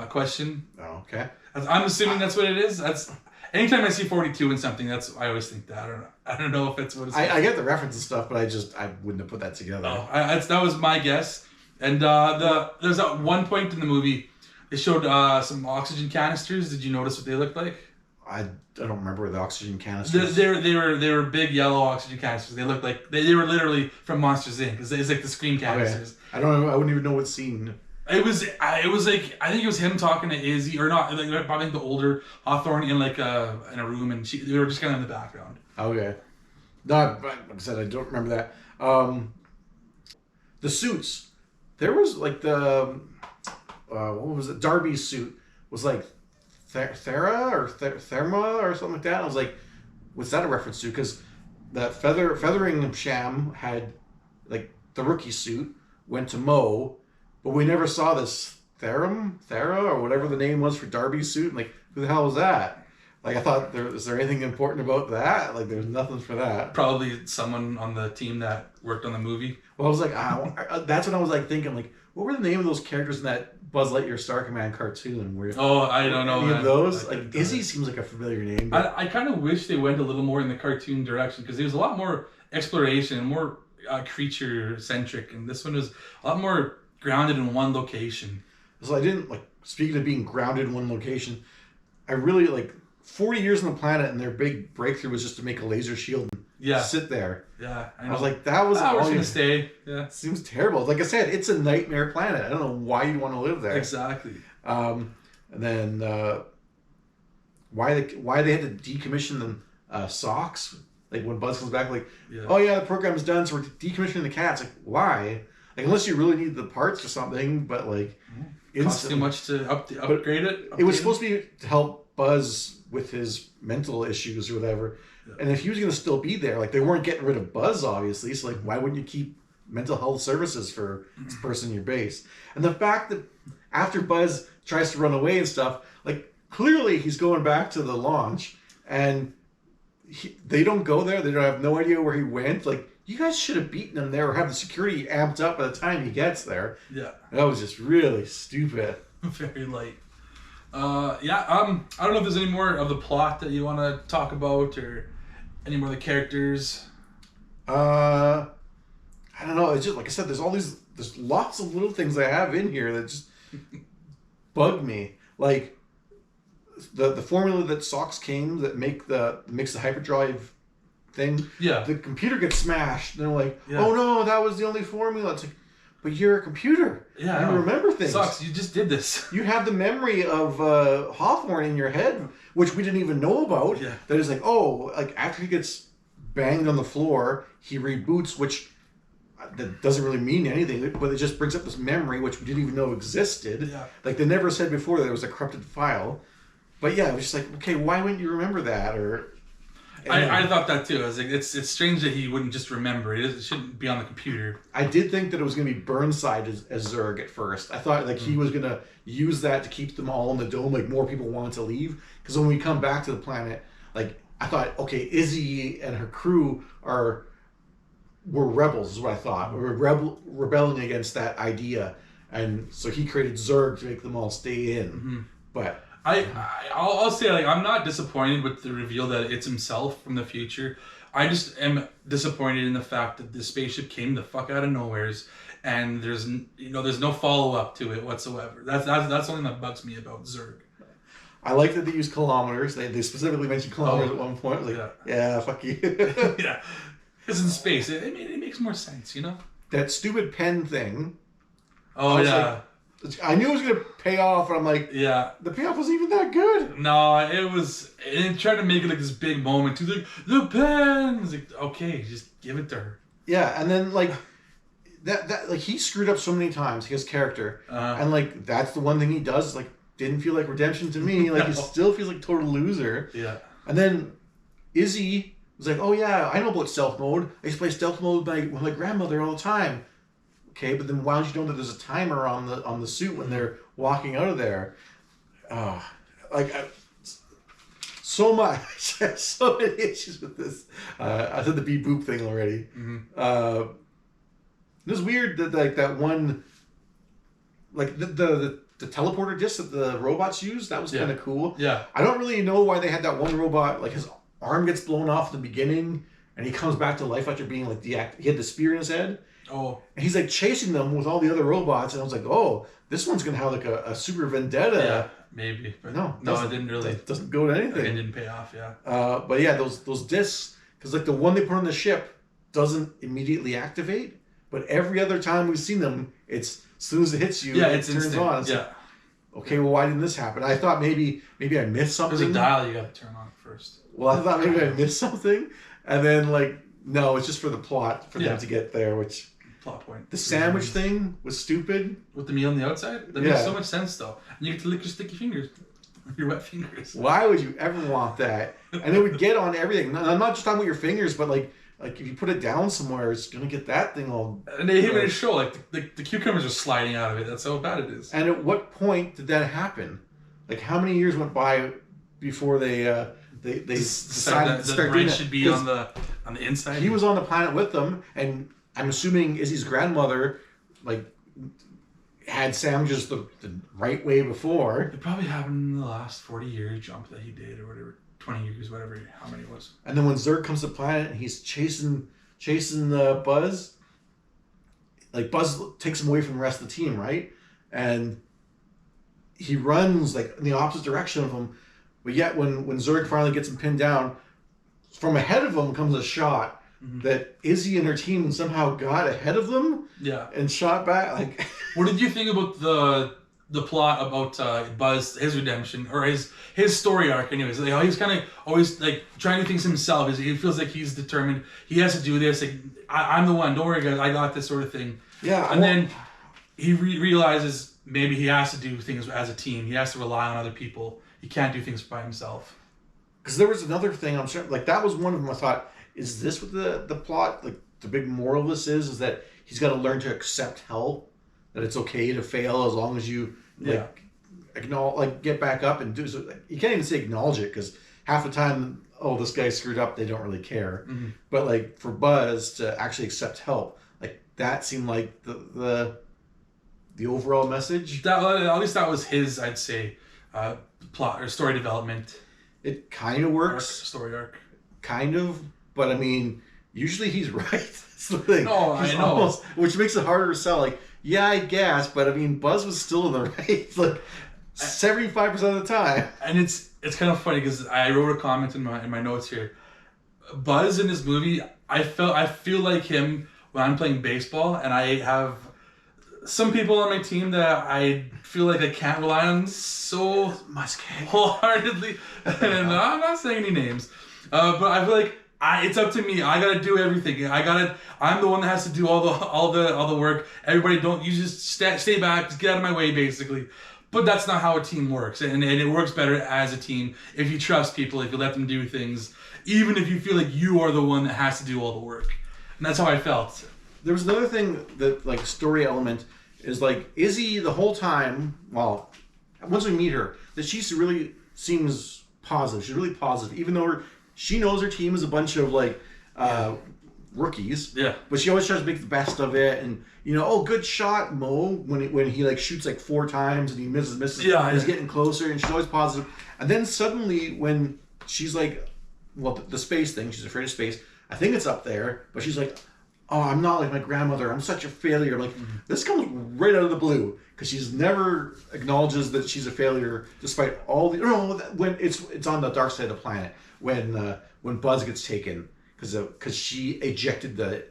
Speaker 1: question.
Speaker 2: Oh, okay.
Speaker 1: I'm assuming that's what it is. That's anytime I see 42 in something, I always think that. I don't know if it's what it's.
Speaker 2: I get the reference and stuff, but I wouldn't have put that together.
Speaker 1: Oh, that was my guess. And there's at one point in the movie. They showed some oxygen canisters. Did you notice what they looked like?
Speaker 2: I don't remember the oxygen canisters.
Speaker 1: They were big yellow oxygen canisters. They looked like they were literally from Monsters Inc. It's like the Scream canisters.
Speaker 2: Okay. I wouldn't even know what scene.
Speaker 1: It was like I think it was him talking to Izzy or not. Probably the older Hawthorne in in a room, and they were just kind of in the background.
Speaker 2: Okay. No, like I said, I don't remember that. The suits. There was the. What was it? Darby's suit was Thera or Therma or something like that. I was like, what's that a reference to? Because that feathering sham had the rookie suit went to Mo, but we never saw this Thera or whatever the name was for Darby's suit. And who the hell was that? I thought is there anything important about that? There's nothing for that.
Speaker 1: Probably someone on the team that worked on the movie.
Speaker 2: Well, I was that's what I was thinking. What were the name of those characters in that Buzz Lightyear Star Command cartoon?
Speaker 1: I don't know.
Speaker 2: Any of those? Izzy seems like a familiar name. But...
Speaker 1: I kind of wish they went a little more in the cartoon direction because there was a lot more exploration and more creature centric, and this one was a lot more grounded in one location.
Speaker 2: So I didn't speaking of being grounded in one location, I really 40 years on the planet, and their big breakthrough was just to make a laser shield and sit there.
Speaker 1: Yeah,
Speaker 2: I was like, that was
Speaker 1: we're gonna stay. Yeah,
Speaker 2: seems terrible. Like I said, it's a nightmare planet. I don't know why you want to live there.
Speaker 1: Exactly.
Speaker 2: And then why they had to decommission the socks? Like when Buzz comes back, like, oh yeah, the program's done, so we're decommissioning the cats. Like, why? Like, unless you really need the parts or something, but like,
Speaker 1: costs too much to upgrade it.
Speaker 2: It was supposed to be to help Buzz with his mental issues or whatever. Yeah. And if he was going to still be there, like, they weren't getting rid of Buzz, obviously. So like, why wouldn't you keep mental health services for this person in your base? And the fact that after Buzz tries to run away and stuff, like, clearly he's going back to the launch, and they don't go there. They don't have no idea where he went. Like, you guys should have beaten him there or have the security amped up by the time he gets there. Yeah. That was just really stupid.
Speaker 1: Very light. I don't know if there's any more of the plot that you want to talk about or any more of the characters.
Speaker 2: I don't know. It's just, like I said, there's lots of little things I have in here that just bug me. Like, the formula that Socks came that makes the hyperdrive thing. Yeah. The computer gets smashed. And they're like, oh no, that was the only formula. It's like, but you're a computer. Yeah. You remember things.
Speaker 1: Socks, you just did this.
Speaker 2: You have the memory of Hawthorne in your head, which we didn't even know about. Yeah. That is like, oh, like after he gets banged on the floor, he reboots, which that doesn't really mean anything, but it just brings up this memory, which we didn't even know existed. Yeah. Like they never said before that it was a corrupted file. But yeah, it was just like, okay, why wouldn't you remember that? Or
Speaker 1: I thought that too. I was like, it's strange that he wouldn't just remember it. It shouldn't be on the computer.
Speaker 2: I did think that it was going to be Burnside as Zurg at first. I thought like he was going to use that to keep them all in the dome, like more people wanted to leave. Because when we come back to the planet, like I thought, okay, Izzy and her crew were rebels, is what I thought. We were rebelling against that idea. And so he created Zurg to make them all stay in. Mm-hmm. But
Speaker 1: I'll say, like, I'm not disappointed with the reveal that it's himself from the future. I just am disappointed in the fact that the spaceship came the fuck out of nowheres, and there's no follow up to it whatsoever. That's the only thing that bugs me about Zurg.
Speaker 2: I like that they use kilometers. They specifically mentioned kilometers at one point. Like, yeah, fuck you.
Speaker 1: Yeah, because in space, it makes more sense, you know.
Speaker 2: That stupid pen thing.
Speaker 1: Oh yeah.
Speaker 2: Like, I knew it was going to pay off, and I'm like, yeah, the payoff wasn't even that good.
Speaker 1: No, it was, and tried to make it like this big moment. He's like, the pen! It's like, okay, just give it to her.
Speaker 2: Yeah, and then like, that like, he screwed up so many times, his character, and like, that's the one thing he does, like, didn't feel like redemption to me. Like, no. He still feels like a total loser. Yeah. And then Izzy was like, oh yeah, I know about stealth mode. I used to play stealth mode with my grandmother all the time. Okay, but then why don't you know that there's a timer on the suit when they're walking out of there? So much, so many issues with this. I said the beep boop thing already. Mm-hmm. It was weird that like that one, like the teleporter disc that the robots use. That was kind of cool. Yeah. I don't really know why they had that one robot. Like his arm gets blown off in the beginning, and he comes back to life after being like he had the spear in his head. Oh, and he's like chasing them with all the other robots, and I was like, "Oh, this one's gonna have like a super vendetta."
Speaker 1: Yeah, maybe. But no, it didn't really.
Speaker 2: It doesn't go to anything.
Speaker 1: It didn't pay off. Yeah.
Speaker 2: But yeah, those discs, because like the one they put on the ship doesn't immediately activate, but every other time we've seen them, it's as soon as it hits you, it turns on. It's like, okay, well, why didn't this happen? I thought maybe I missed something.
Speaker 1: There's a dial you got to turn on first.
Speaker 2: Well, I thought maybe I missed something, and then like no, it's just for the plot for them to get there, which.
Speaker 1: Plot point.
Speaker 2: The sandwich thing was stupid.
Speaker 1: With the meal on the outside? That makes so much sense, though. And you get to lick your sticky fingers. Your wet fingers.
Speaker 2: Why would you ever want that? And it would get on everything. I'm not just talking about your fingers, but like if you put it down somewhere, it's going to get that thing all...
Speaker 1: And they even show, like, the cucumbers are sliding out of it. That's how bad it is.
Speaker 2: And at what point did that happen? Like, how many years went by before they decided
Speaker 1: that the brain should be on the inside?
Speaker 2: He was on the planet with them, and... I'm assuming Izzy's grandmother, like, had sandwiches the right way before.
Speaker 1: It probably happened in the last 40 year jump that he did, or whatever, 20 years, whatever, how many it was.
Speaker 2: And then when Zurg comes to the planet and he's chasing Buzz, like Buzz takes him away from the rest of the team, right? And he runs like in the opposite direction of him, But yet when Zurg finally gets him pinned down, from ahead of him comes a shot that Izzy and her team somehow got ahead of them.
Speaker 1: Yeah.
Speaker 2: And shot back. Like,
Speaker 1: what did you think about the plot about Buzz, his redemption, or his story arc? Anyways, like, he's kind of always like trying to do things himself. He feels like he's determined. He has to do this. Like, I'm the one. Don't worry, guys. I got this, sort of thing.
Speaker 2: Yeah.
Speaker 1: And then he realizes maybe he has to do things as a team. He has to rely on other people. He can't do things by himself.
Speaker 2: Because there was another thing, I'm sure, like, that was one of them. I thought, is this what the plot, like, the big moral of this is that he's got to learn to accept help, that it's okay to fail as long as you, like, acknowledge, like, get back up and do so. Like, you can't even say acknowledge it, because half the time, oh, this guy screwed up, they don't really care. Mm-hmm. But, like, for Buzz to actually accept help, like, that seemed like the overall message.
Speaker 1: At least that was his, I'd say, plot or story development.
Speaker 2: It kind of works.
Speaker 1: Story arc.
Speaker 2: Kind of, but I mean, usually he's right. That's the thing.
Speaker 1: No, I know.
Speaker 2: Which makes it harder to sell. Like, yeah, I guess, but I mean, Buzz was still in the right, like 75% of the time.
Speaker 1: And it's kind of funny because I wrote a comment in my notes here. Buzz in this movie, I feel like him when I'm playing baseball, and I have some people on my team that I feel like I can't rely on so wholeheartedly. And I'm not saying any names, but I feel like it's up to me. I gotta do everything. I'm the one that has to do all the work. Everybody, you just stay back, just get out of my way, basically. But that's not how a team works, and it works better as a team if you trust people, if you let them do things, even if you feel like you are the one that has to do all the work. And that's how I felt.
Speaker 2: There was another thing that, like, story element is, like, Izzy the whole time, well, once we meet her, that she really seems positive. She's really positive, even though she knows her team is a bunch of, like, rookies.
Speaker 1: Yeah.
Speaker 2: But she always tries to make the best of it, and, you know, oh, good shot, Mo, when he like shoots like 4 times and he misses.
Speaker 1: Yeah.
Speaker 2: He's getting closer, and she's always positive. And then suddenly when she's like, well, the space thing, she's afraid of space. I think it's up there, but she's like, oh, I'm not like my grandmother. I'm such a failure. I'm like, this comes right out of the blue, because she's never acknowledges that she's a failure, despite all the. No, when it's on the dark side of the planet when Buzz gets taken because she ejected the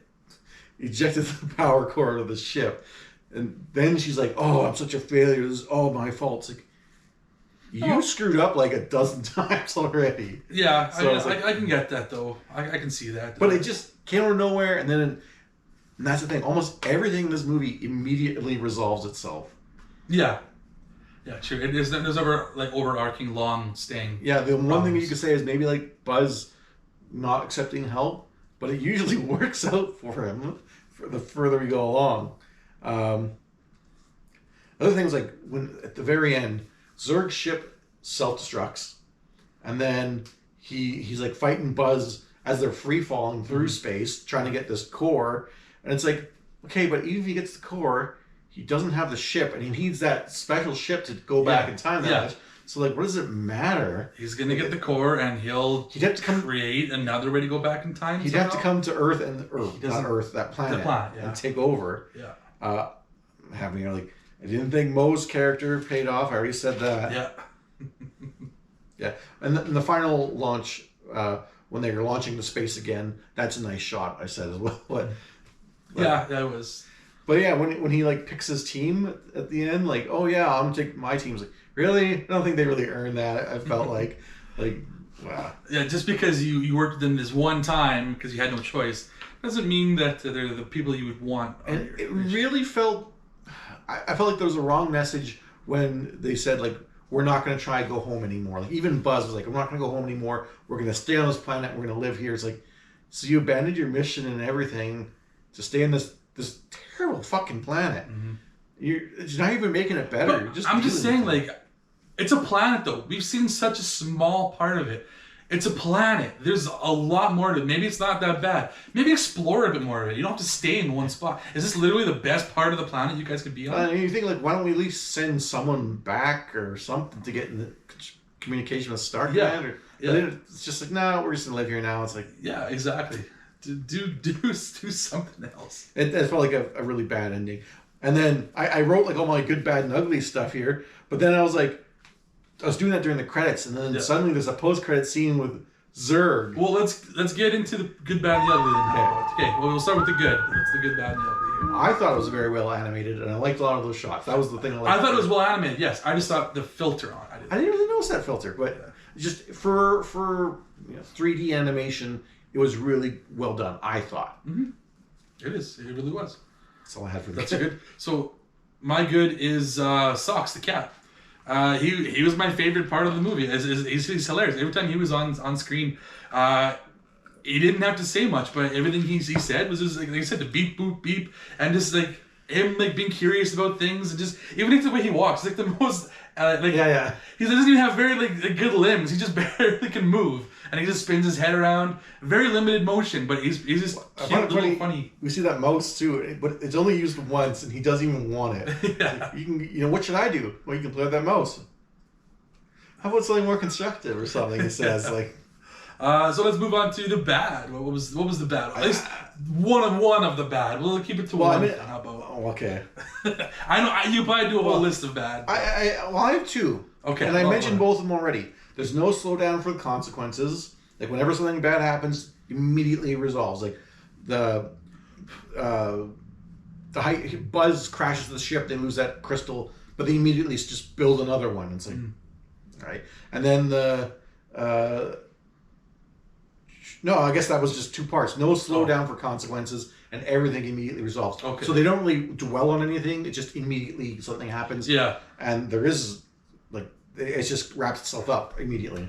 Speaker 2: power cord of the ship, and then she's like, oh, I'm such a failure. This is all my fault. It's like, you screwed up like a dozen times already.
Speaker 1: Yeah, so I can get that though. I can see that.
Speaker 2: But it just came out of nowhere, and that's the thing. Almost everything in this movie immediately resolves itself.
Speaker 1: Yeah. Yeah, sure. There's never like overarching, long-staying.
Speaker 2: Yeah, the one thing you could say is maybe like Buzz not accepting help, but it usually works out for him for the further we go along. Other things, like when at the very end, Zurg's ship self-destructs, and then he's like fighting Buzz as they're free falling through space, trying to get this core, and it's like, okay, but even if he gets the core, he doesn't have the ship, and he needs that special ship to go back in time. So, like, what does it matter?
Speaker 1: He's gonna get the core, and he'd have to create another way to go back in time.
Speaker 2: He'd have to come to Earth that planet, and take over.
Speaker 1: Yeah.
Speaker 2: Having like, I didn't think Mo's character paid off. I already said that.
Speaker 1: Yeah.
Speaker 2: Yeah, and the final launch, when they were launching to space again, that's a nice shot. I said as well. But
Speaker 1: yeah, that was.
Speaker 2: But yeah, when he like picks his team at the end, like, oh yeah, I'm gonna take my team's like, really? I don't think they really earned that. I felt like wow. Yeah,
Speaker 1: just because you worked with them this one time because you had no choice doesn't mean that they're the people you would want.
Speaker 2: And it really felt. I felt like there was a wrong message when they said, like, we're not going to try to go home anymore. Like, even Buzz was like, we're not going to go home anymore. We're going to stay on this planet. We're going to live here. It's like, so you abandoned your mission and everything to stay on this terrible fucking planet. Mm-hmm. You're not even making it better.
Speaker 1: I'm just saying, like, it's a planet, though. We've seen such a small part of it. It's a planet. There's a lot more to it. Maybe it's not that bad. Maybe explore a bit more of it. You don't have to stay in one spot. Is this literally the best part of the planet you guys could be on?
Speaker 2: And you think, like, why don't we at least send someone back or something to get in the communication with Star Command?
Speaker 1: Yeah.
Speaker 2: It's just like, no, we're just going to live here now. It's like...
Speaker 1: Yeah, exactly. Do something else.
Speaker 2: It felt like a really bad ending. And then I wrote, like, all my good, bad, and ugly stuff here. But then I was like, I was doing that during the credits, and then suddenly there's a post-credit scene with Zurg.
Speaker 1: Well, let's get into the good, bad, and the ugly. Okay. Well, we'll start with the good. What's the good, bad, and the ugly here?
Speaker 2: I thought it was very well animated, and I liked a lot of those shots. That was the thing I liked.
Speaker 1: I thought it was well animated. Yes, I just thought the filter on it.
Speaker 2: I didn't really notice that filter, but just for 3D animation, it was really well done. I thought.
Speaker 1: Mm-hmm. It is. It really was.
Speaker 2: That's all I had for
Speaker 1: That's good. So my good is Socks the cat. He was my favorite part of the movie. He's hilarious. Every time he was on screen, he didn't have to say much, but everything he said was just like I said, the beep boop beep, and just like him like being curious about things, and just even like the way he walks, like the most He doesn't even have very like good limbs. He just barely can move, and he just spins his head around. Very limited motion, but he's just cute, little funny.
Speaker 2: We see that mouse too, but it's only used once, and he doesn't even want it.
Speaker 1: Yeah.
Speaker 2: What should I do? Well, you can play with that mouse. How about something more constructive or something? He says like.
Speaker 1: So let's move on to the bad. What was the bad? At least one of the bad. We'll keep it to one. How about?
Speaker 2: Oh, okay.
Speaker 1: I know you probably do a whole list of bad.
Speaker 2: I have two. Okay. And I mentioned both of them already. There's no slowdown for the consequences. Like whenever something bad happens, immediately resolves. Like the Buzz crashes the ship, they lose that crystal, but they immediately just build another one. It's like, all right. And then no, I guess that was just two parts. No slowdown for consequences, and everything immediately resolves. Okay. So they don't really dwell on anything. It just immediately something happens.
Speaker 1: Yeah.
Speaker 2: And there is, like, it just wraps itself up immediately.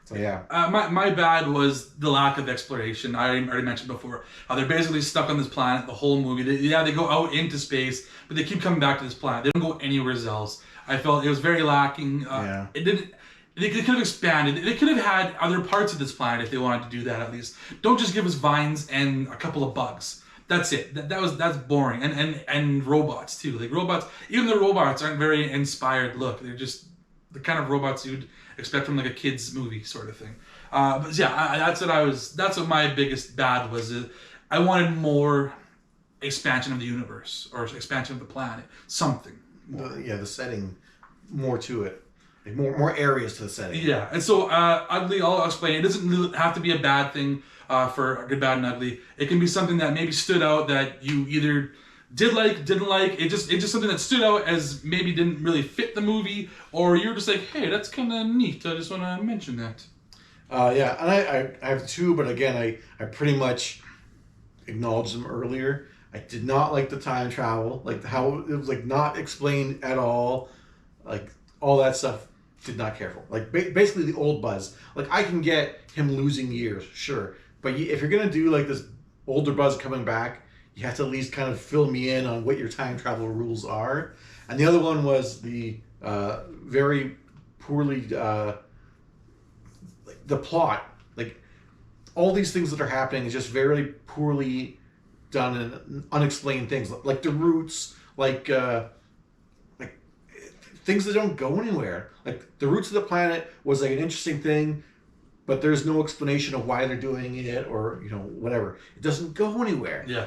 Speaker 2: So yeah.
Speaker 1: My bad was the lack of exploration. I already mentioned before how they're basically stuck on this planet the whole movie. They go out into space, but they keep coming back to this planet. They don't go anywhere else. I felt it was very lacking. It didn't. They could have expanded. They could have had other parts of this planet if they wanted to do that at least. Don't just give us vines and a couple of bugs. That's it. That's boring. And robots too. Like robots, even the robots aren't very inspired look. They're just the kind of robots you'd expect from like a kid's movie sort of thing. But yeah, that's what my biggest bad was. I wanted more expansion of the universe or expansion of the planet. Something more.
Speaker 2: The setting, more to it. Like more areas to the setting.
Speaker 1: Yeah, and so ugly, I'll explain. It doesn't have to be a bad thing for good, bad, and ugly. It can be something that maybe stood out that you either didn't like. It just something that stood out as maybe didn't really fit the movie, or you're just like, hey, that's kind of neat. I just want to mention that.
Speaker 2: Yeah, and I have two, but again, I pretty much acknowledged them earlier. I did not like the time travel, like how it was like not explained at all, like all that stuff. Did not care for. Like basically the old Buzz. Like I can get him losing years, sure, but if you're gonna do like this older Buzz coming back, you have to at least kind of fill me in on what your time travel rules are. And the other one was the very poorly like the plot. Like all these things that are happening is just very poorly done and unexplained things. Like the roots, like things that don't go anywhere. Like the roots of the planet was like an interesting thing, but there's no explanation of why they're doing it or whatever. It doesn't go anywhere.
Speaker 1: Yeah.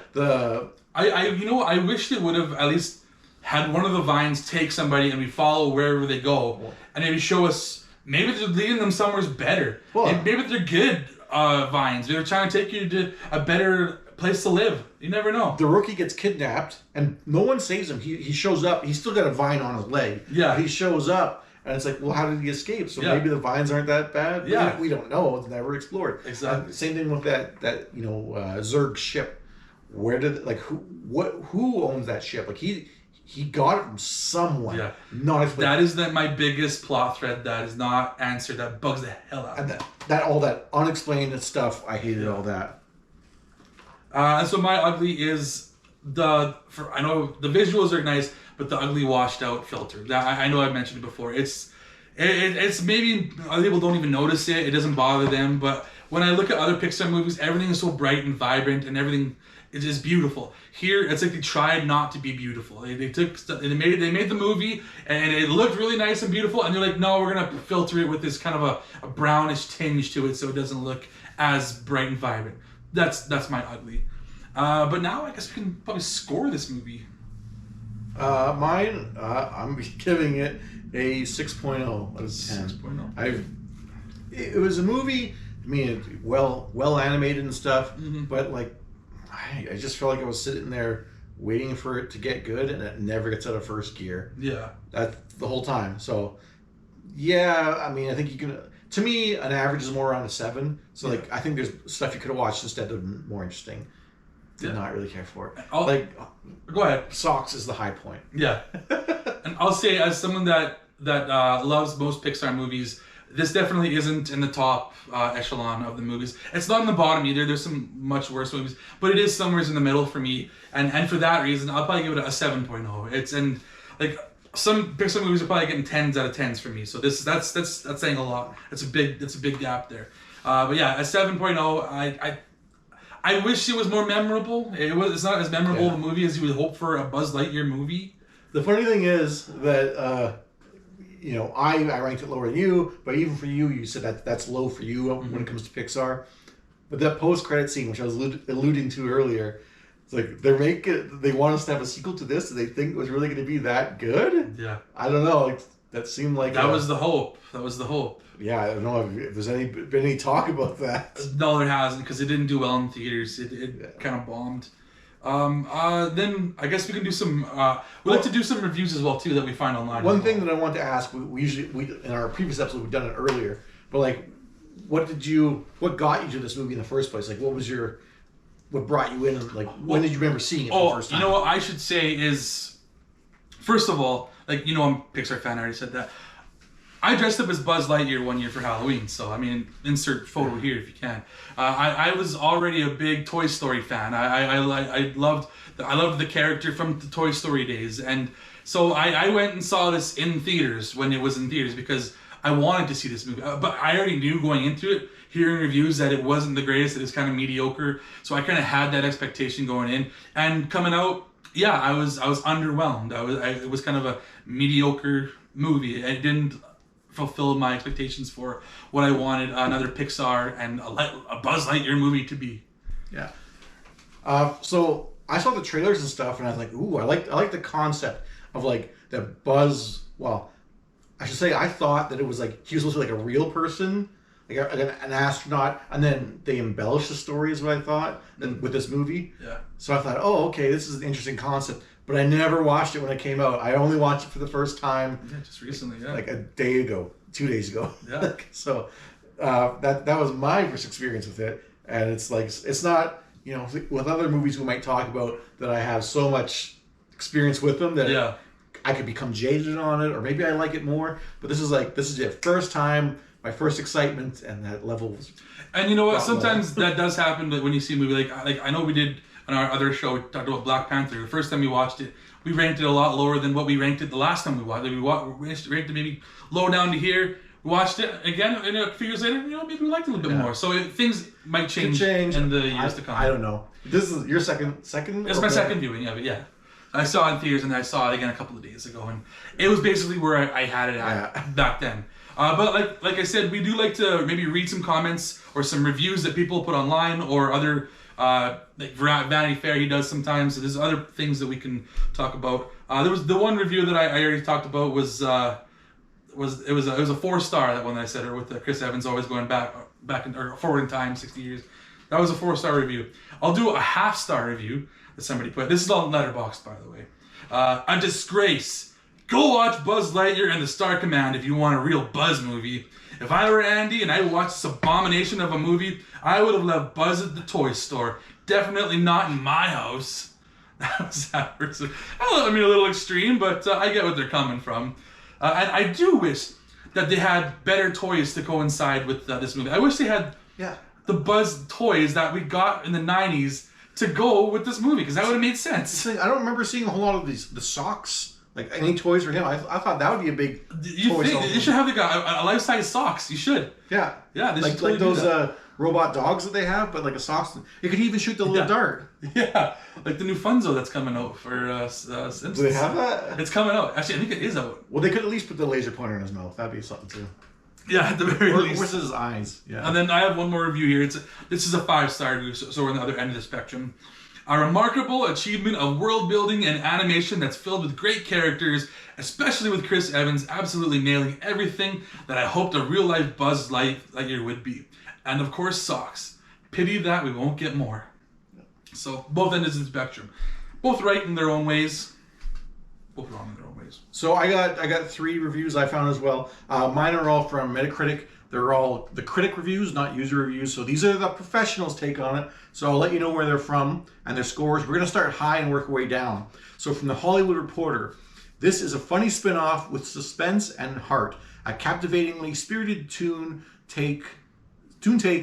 Speaker 1: I wish they would have at least had one of the vines take somebody and we follow wherever they go, and maybe show us maybe they're leading them somewhere better. Well, maybe they're good vines. They're trying to take you to a better place to live. You never know.
Speaker 2: The rookie gets kidnapped and no one saves him. He shows up. He's still got a vine on his leg.
Speaker 1: Yeah.
Speaker 2: He shows up and it's like, well, how did he escape? So maybe the vines aren't that bad.
Speaker 1: Yeah.
Speaker 2: We don't know. It's never explored.
Speaker 1: Exactly.
Speaker 2: Same thing with that Zurg ship. Where did who owns that ship? Like he got it from someone.
Speaker 1: Yeah.
Speaker 2: Not explained.
Speaker 1: That is my biggest plot thread that is not answered. That bugs the hell out of me.
Speaker 2: And all that unexplained stuff. I hated all that.
Speaker 1: And so my ugly is I know the visuals are nice, but the ugly washed out filter. I know I've mentioned it before. It's maybe other people don't even notice it. It doesn't bother them. But when I look at other Pixar movies, everything is so bright and vibrant, and everything is just beautiful. Here, it's like they tried not to be beautiful. They made the movie, and it looked really nice and beautiful, and they're like, no, we're gonna filter it with this kind of a brownish tinge to it, so it doesn't look as bright and vibrant. That's my ugly. But now I guess we can probably score this movie.
Speaker 2: Mine, I'm giving it a 6.0 out of 10.
Speaker 1: 6.0.
Speaker 2: It was a movie. I mean, well animated and stuff, but like, I just felt like I was sitting there waiting for it to get good, and it never gets out of first gear.
Speaker 1: Yeah.
Speaker 2: That's the whole time. So, yeah, I mean, I think you can. To me, an average is more around a 7. So, like, I think there's stuff you could have watched instead of more interesting. Did not really care for it.
Speaker 1: Go ahead.
Speaker 2: Socks is the high point.
Speaker 1: Yeah. And I'll say, as someone that loves most Pixar movies, this definitely isn't in the top echelon of the movies. It's not in the bottom either. There's some much worse movies, but it is somewhere in the middle for me. And for that reason, I'll probably give it a 7.0. It's and like some Pixar movies are probably getting 10s out of 10s for me. So that's saying a lot. It's a big gap there. But yeah, a 7.0. I wish it was more memorable. It's not as memorable of a movie as you would hope for a Buzz Lightyear movie.
Speaker 2: The funny thing is that I ranked it lower than you, but even for you, you said that's low for you when it comes to Pixar. But that post-credit scene, which I was alluding to earlier, it's like they want us to have a sequel to this. Do they think it was really going to be that good?
Speaker 1: Yeah.
Speaker 2: I don't know. That seemed like
Speaker 1: that was the hope.
Speaker 2: Yeah, I don't know if there's been any talk about that.
Speaker 1: No, there hasn't, because it didn't do well in theaters. It kind of bombed. Then I guess we can do some. We like to do some reviews as well too that we find online.
Speaker 2: One thing that I want to ask, we in our previous episode we've done it earlier, but like, what got you to this movie in the first place? Like, what brought you in? And like, when did you remember seeing it for the first time?
Speaker 1: You know what I should say is, first of all, like, I'm a Pixar fan. I already said that. I dressed up as Buzz Lightyear one year for Halloween, so I mean, insert photo here if you can. I was already a big Toy Story fan. I loved the character from the Toy Story days, and so I went and saw this in theaters when it was in theaters because I wanted to see this movie. But I already knew going into it, hearing reviews, that it wasn't the greatest. It was kind of mediocre, so I kind of had that expectation going in, and coming out, yeah, I was underwhelmed. It was kind of a mediocre movie. It didn't fulfill my expectations for what I wanted another Pixar and a Buzz Lightyear movie to be.
Speaker 2: Yeah. So I saw the trailers and stuff, and I was like, ooh, I like the concept of like the Buzz. Well, I should say I thought that it was like he was supposed to be like a real person, like an astronaut, and then they embellished the story is what I thought with this movie.
Speaker 1: Yeah. So
Speaker 2: I thought, oh, okay, this is an interesting concept. But I never watched it when it came out. I only watched it for the first time.
Speaker 1: Yeah, just recently. Yeah.
Speaker 2: Like a day ago, 2 days ago.
Speaker 1: Yeah.
Speaker 2: So that was my first experience with it, and it's like it's not with other movies we might talk about that I have so much experience with them that I could become jaded on it, or maybe I like it more. But this is it. First time, my first excitement, and that level was.
Speaker 1: And you know what? Sometimes that does happen when you see a movie like I know we did. On our other show, we talked about Black Panther. The first time we watched it, we ranked it a lot lower than what we ranked it the last time we watched it. We ranked it maybe low down to here. We watched it again, and a few years later, maybe we liked it a little bit more. So things might change in the years to come.
Speaker 2: I don't know. This is your second.
Speaker 1: It's my second viewing of it. Yeah, I saw it in theaters, and I saw it again a couple of days ago, and it was basically where I had it at back then. But like I said, we do like to maybe read some comments or some reviews that people put online or other. Like Vanity Fair he does sometimes. So there's other things that we can talk about. There was the one review that I already talked about was a 4-star, that one that I said, or with Chris Evans always going back or forward in time 60 years. That was a 4-star review. I'll do a half-star review that somebody put. This is all Letterboxd, by the way. A disgrace. Go watch Buzz Lightyear and the Star Command if you want a real Buzz movie. If I were Andy and I watched this abomination of a movie, I would have left Buzz at the toy store. Definitely not in my house. That was that person. I mean, a little extreme, but I get what they're coming from. And I do wish that they had better toys to coincide with this movie. I wish they had the Buzz toys that we got in the 90s to go with this movie, because that would have made sense.
Speaker 2: I don't remember seeing a whole lot of the socks. Like any toys for him, I thought that would be a big.
Speaker 1: You should have a life-size socks. You should.
Speaker 2: Yeah.
Speaker 1: Yeah.
Speaker 2: Like those robot dogs that they have, but like a socks. It could even shoot the little dart.
Speaker 1: Yeah. Like the new Funzo that's coming out for Simpsons.
Speaker 2: Do they have that?
Speaker 1: It's coming out. Actually, I think it is out.
Speaker 2: Well, they could at least put the laser pointer in his mouth. That'd be something too.
Speaker 1: Yeah, at the very least.
Speaker 2: Where's his eyes? Yeah.
Speaker 1: And then I have one more review here. This is a 5-star review, so we're on the other end of the spectrum. A remarkable achievement of world building and animation that's filled with great characters, especially with Chris Evans absolutely nailing everything that I hoped a real life Buzz Lightyear would be. And of course, socks. Pity that we won't get more. So both ends of the spectrum. Both right in their own ways. Both wrong in their own ways.
Speaker 2: So I got 3 reviews I found as well. Mine are all from Metacritic. They're all the critic reviews, not user reviews. So these are the professionals' take on it. So I'll let you know where they're from and their scores. We're going to start high and work our way down. So from the Hollywood Reporter, this is a funny spin-off with suspense and heart. A captivatingly spirited tune take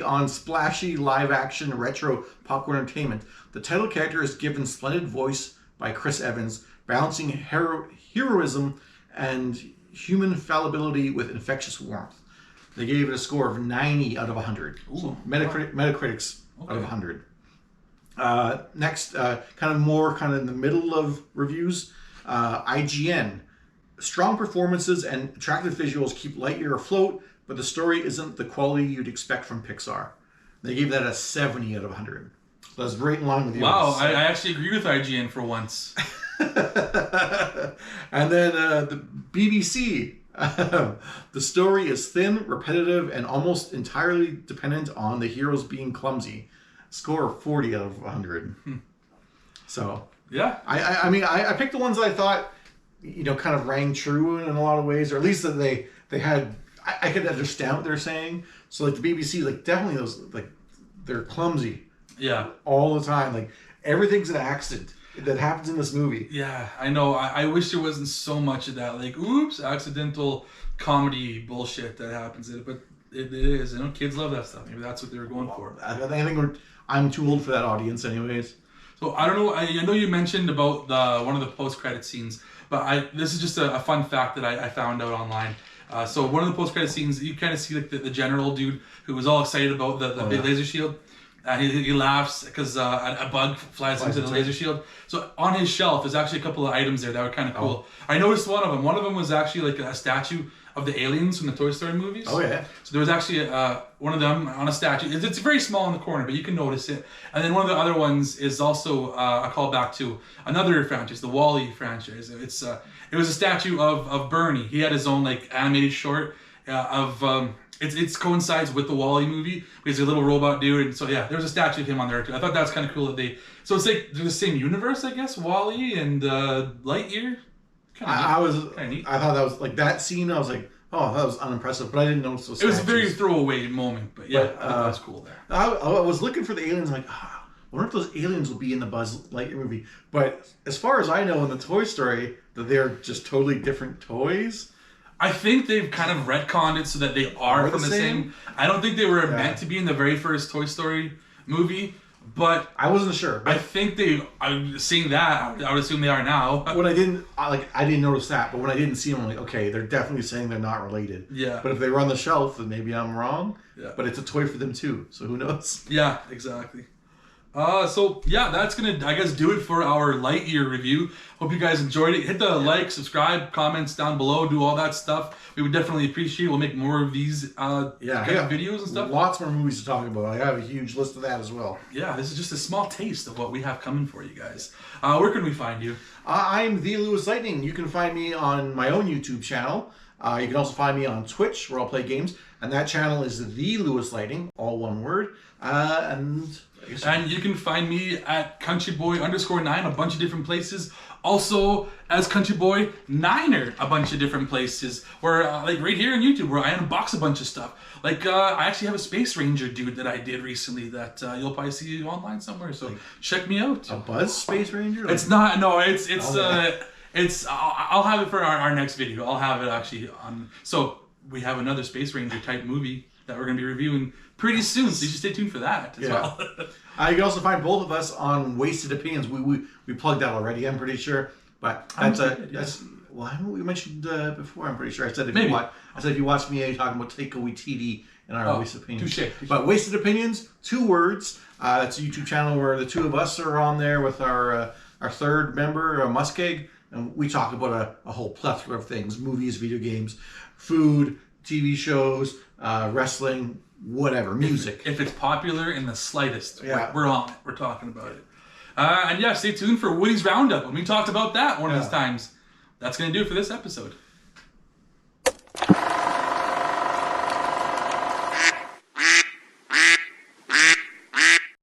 Speaker 2: on splashy live-action retro popcorn entertainment. The title character is given splendid voice by Chris Evans, balancing heroism and human fallibility with infectious warmth. They gave it a score of 90 out of 100. So Metacritic's out of 100. Next, kind of in the middle of reviews, IGN. Strong performances and attractive visuals keep Lightyear afloat, but the story isn't the quality you'd expect from Pixar. They gave that a 70 out of 100. So that's right in line with yours.
Speaker 1: Wow, I actually agree with IGN for once.
Speaker 2: And then the BBC. The story is thin, repetitive, and almost entirely dependent on the heroes being clumsy. Score of 40 out of 100. So
Speaker 1: yeah,
Speaker 2: I picked the ones that I thought kind of rang true in a lot of ways, or at least that they had. I could understand what they're saying. So like the BBC, like definitely those they're clumsy.
Speaker 1: Yeah,
Speaker 2: all the time. Like everything's an accident that happens in this movie.
Speaker 1: Yeah, I know. I wish there wasn't so much of that, like, oops, accidental comedy bullshit that happens in it, but it is. Kids love that stuff. Maybe that's what they were going for.
Speaker 2: I think I'm too old for that audience anyways.
Speaker 1: So I don't know. I know you mentioned about one of the post-credit scenes, but this is just a fun fact that I found out online. So one of the post-credit scenes, you kind of see like the general dude who was all excited about the big laser shield. He laughs because a bug flies into the laser shield. So on his shelf, there's actually a couple of items there that were kind of cool. I noticed one of them. One of them was actually like a statue of the aliens from the Toy Story movies.
Speaker 2: Oh, yeah.
Speaker 1: So there was actually one of them on a statue. It's very small in the corner, but you can notice it. And then one of the other ones is also a callback to another franchise, the WALL-E franchise. It was a statue of Bernie. He had his own like animated short of... It coincides with the WALL-E movie. He's a little robot dude, and so yeah, there's a statue of him on there too. I thought that's kind of cool that they. So it's like they're the same universe, I guess. WALL-E and Lightyear.
Speaker 2: I thought that was like that scene. I was like, oh, that was unimpressive, but I didn't notice those.
Speaker 1: It was a very throwaway moment, but yeah, I thought that was cool there.
Speaker 2: I was looking for the aliens, like, I wonder if those aliens will be in the Buzz Lightyear movie. But as far as I know, in the Toy Story, that they're just totally different toys.
Speaker 1: I think they've kind of retconned it so that they are from the same. I don't think they were meant to be in the very first Toy Story movie, but
Speaker 2: I wasn't sure.
Speaker 1: I think I'm seeing that. I would assume they are now.
Speaker 2: When I didn't notice that, but when I didn't see them, I'm like, okay, they're definitely saying they're not related.
Speaker 1: Yeah.
Speaker 2: But if they were on the shelf, then maybe I'm wrong.
Speaker 1: Yeah.
Speaker 2: But it's a toy for them too, so who knows?
Speaker 1: Yeah, exactly. So yeah, that's gonna, I guess, do it for our Lightyear review. Hope you guys enjoyed it. Hit the like, subscribe, comments down below, do all that stuff. We would definitely appreciate it. We'll make more of these videos and stuff.
Speaker 2: Lots more movies to talk about. I have a huge list of that as well.
Speaker 1: Yeah, this is just a small taste of what we have coming for you guys. Where can we find you?
Speaker 2: I'm the LewisLightning. You can find me on my own YouTube channel. You can also find me on Twitch, where I'll play games, and that channel is the LewisLightning, all one word. And
Speaker 1: you can find me at CountryBoy_9, a bunch of different places. Also as CountryBoy9er, a bunch of different places. Where like right here on YouTube, where I unbox a bunch of stuff. Like I actually have a Space Ranger dude that I did recently that you'll probably see online somewhere. So check me out.
Speaker 2: A Buzz Space Ranger?
Speaker 1: It's not. No, it's. I'll have it for our next video. I'll have it actually on. So we have another Space Ranger type movie that we're going to be reviewing pretty soon, so you should stay tuned for that as well.
Speaker 2: You can also find both of us on Wasted Opinions. We plugged that already, I'm pretty sure. But that's well, I know we mentioned before. I'm pretty sure I said if you watch me talking about Takeaway TD in our Wasted Opinions.
Speaker 1: Touche.
Speaker 2: But Wasted Opinions, 2 words. That's a YouTube channel where the 2 of us are on there with our third member, Muskeg, and we talk about a whole plethora of things: movies, video games, food, TV shows, wrestling, whatever, music.
Speaker 1: If it's popular in the slightest, we're on it. We're talking about it. And yeah, stay tuned for Woody's Roundup when we talked about that one of
Speaker 2: Yeah.
Speaker 1: these times. That's going to do it for this episode.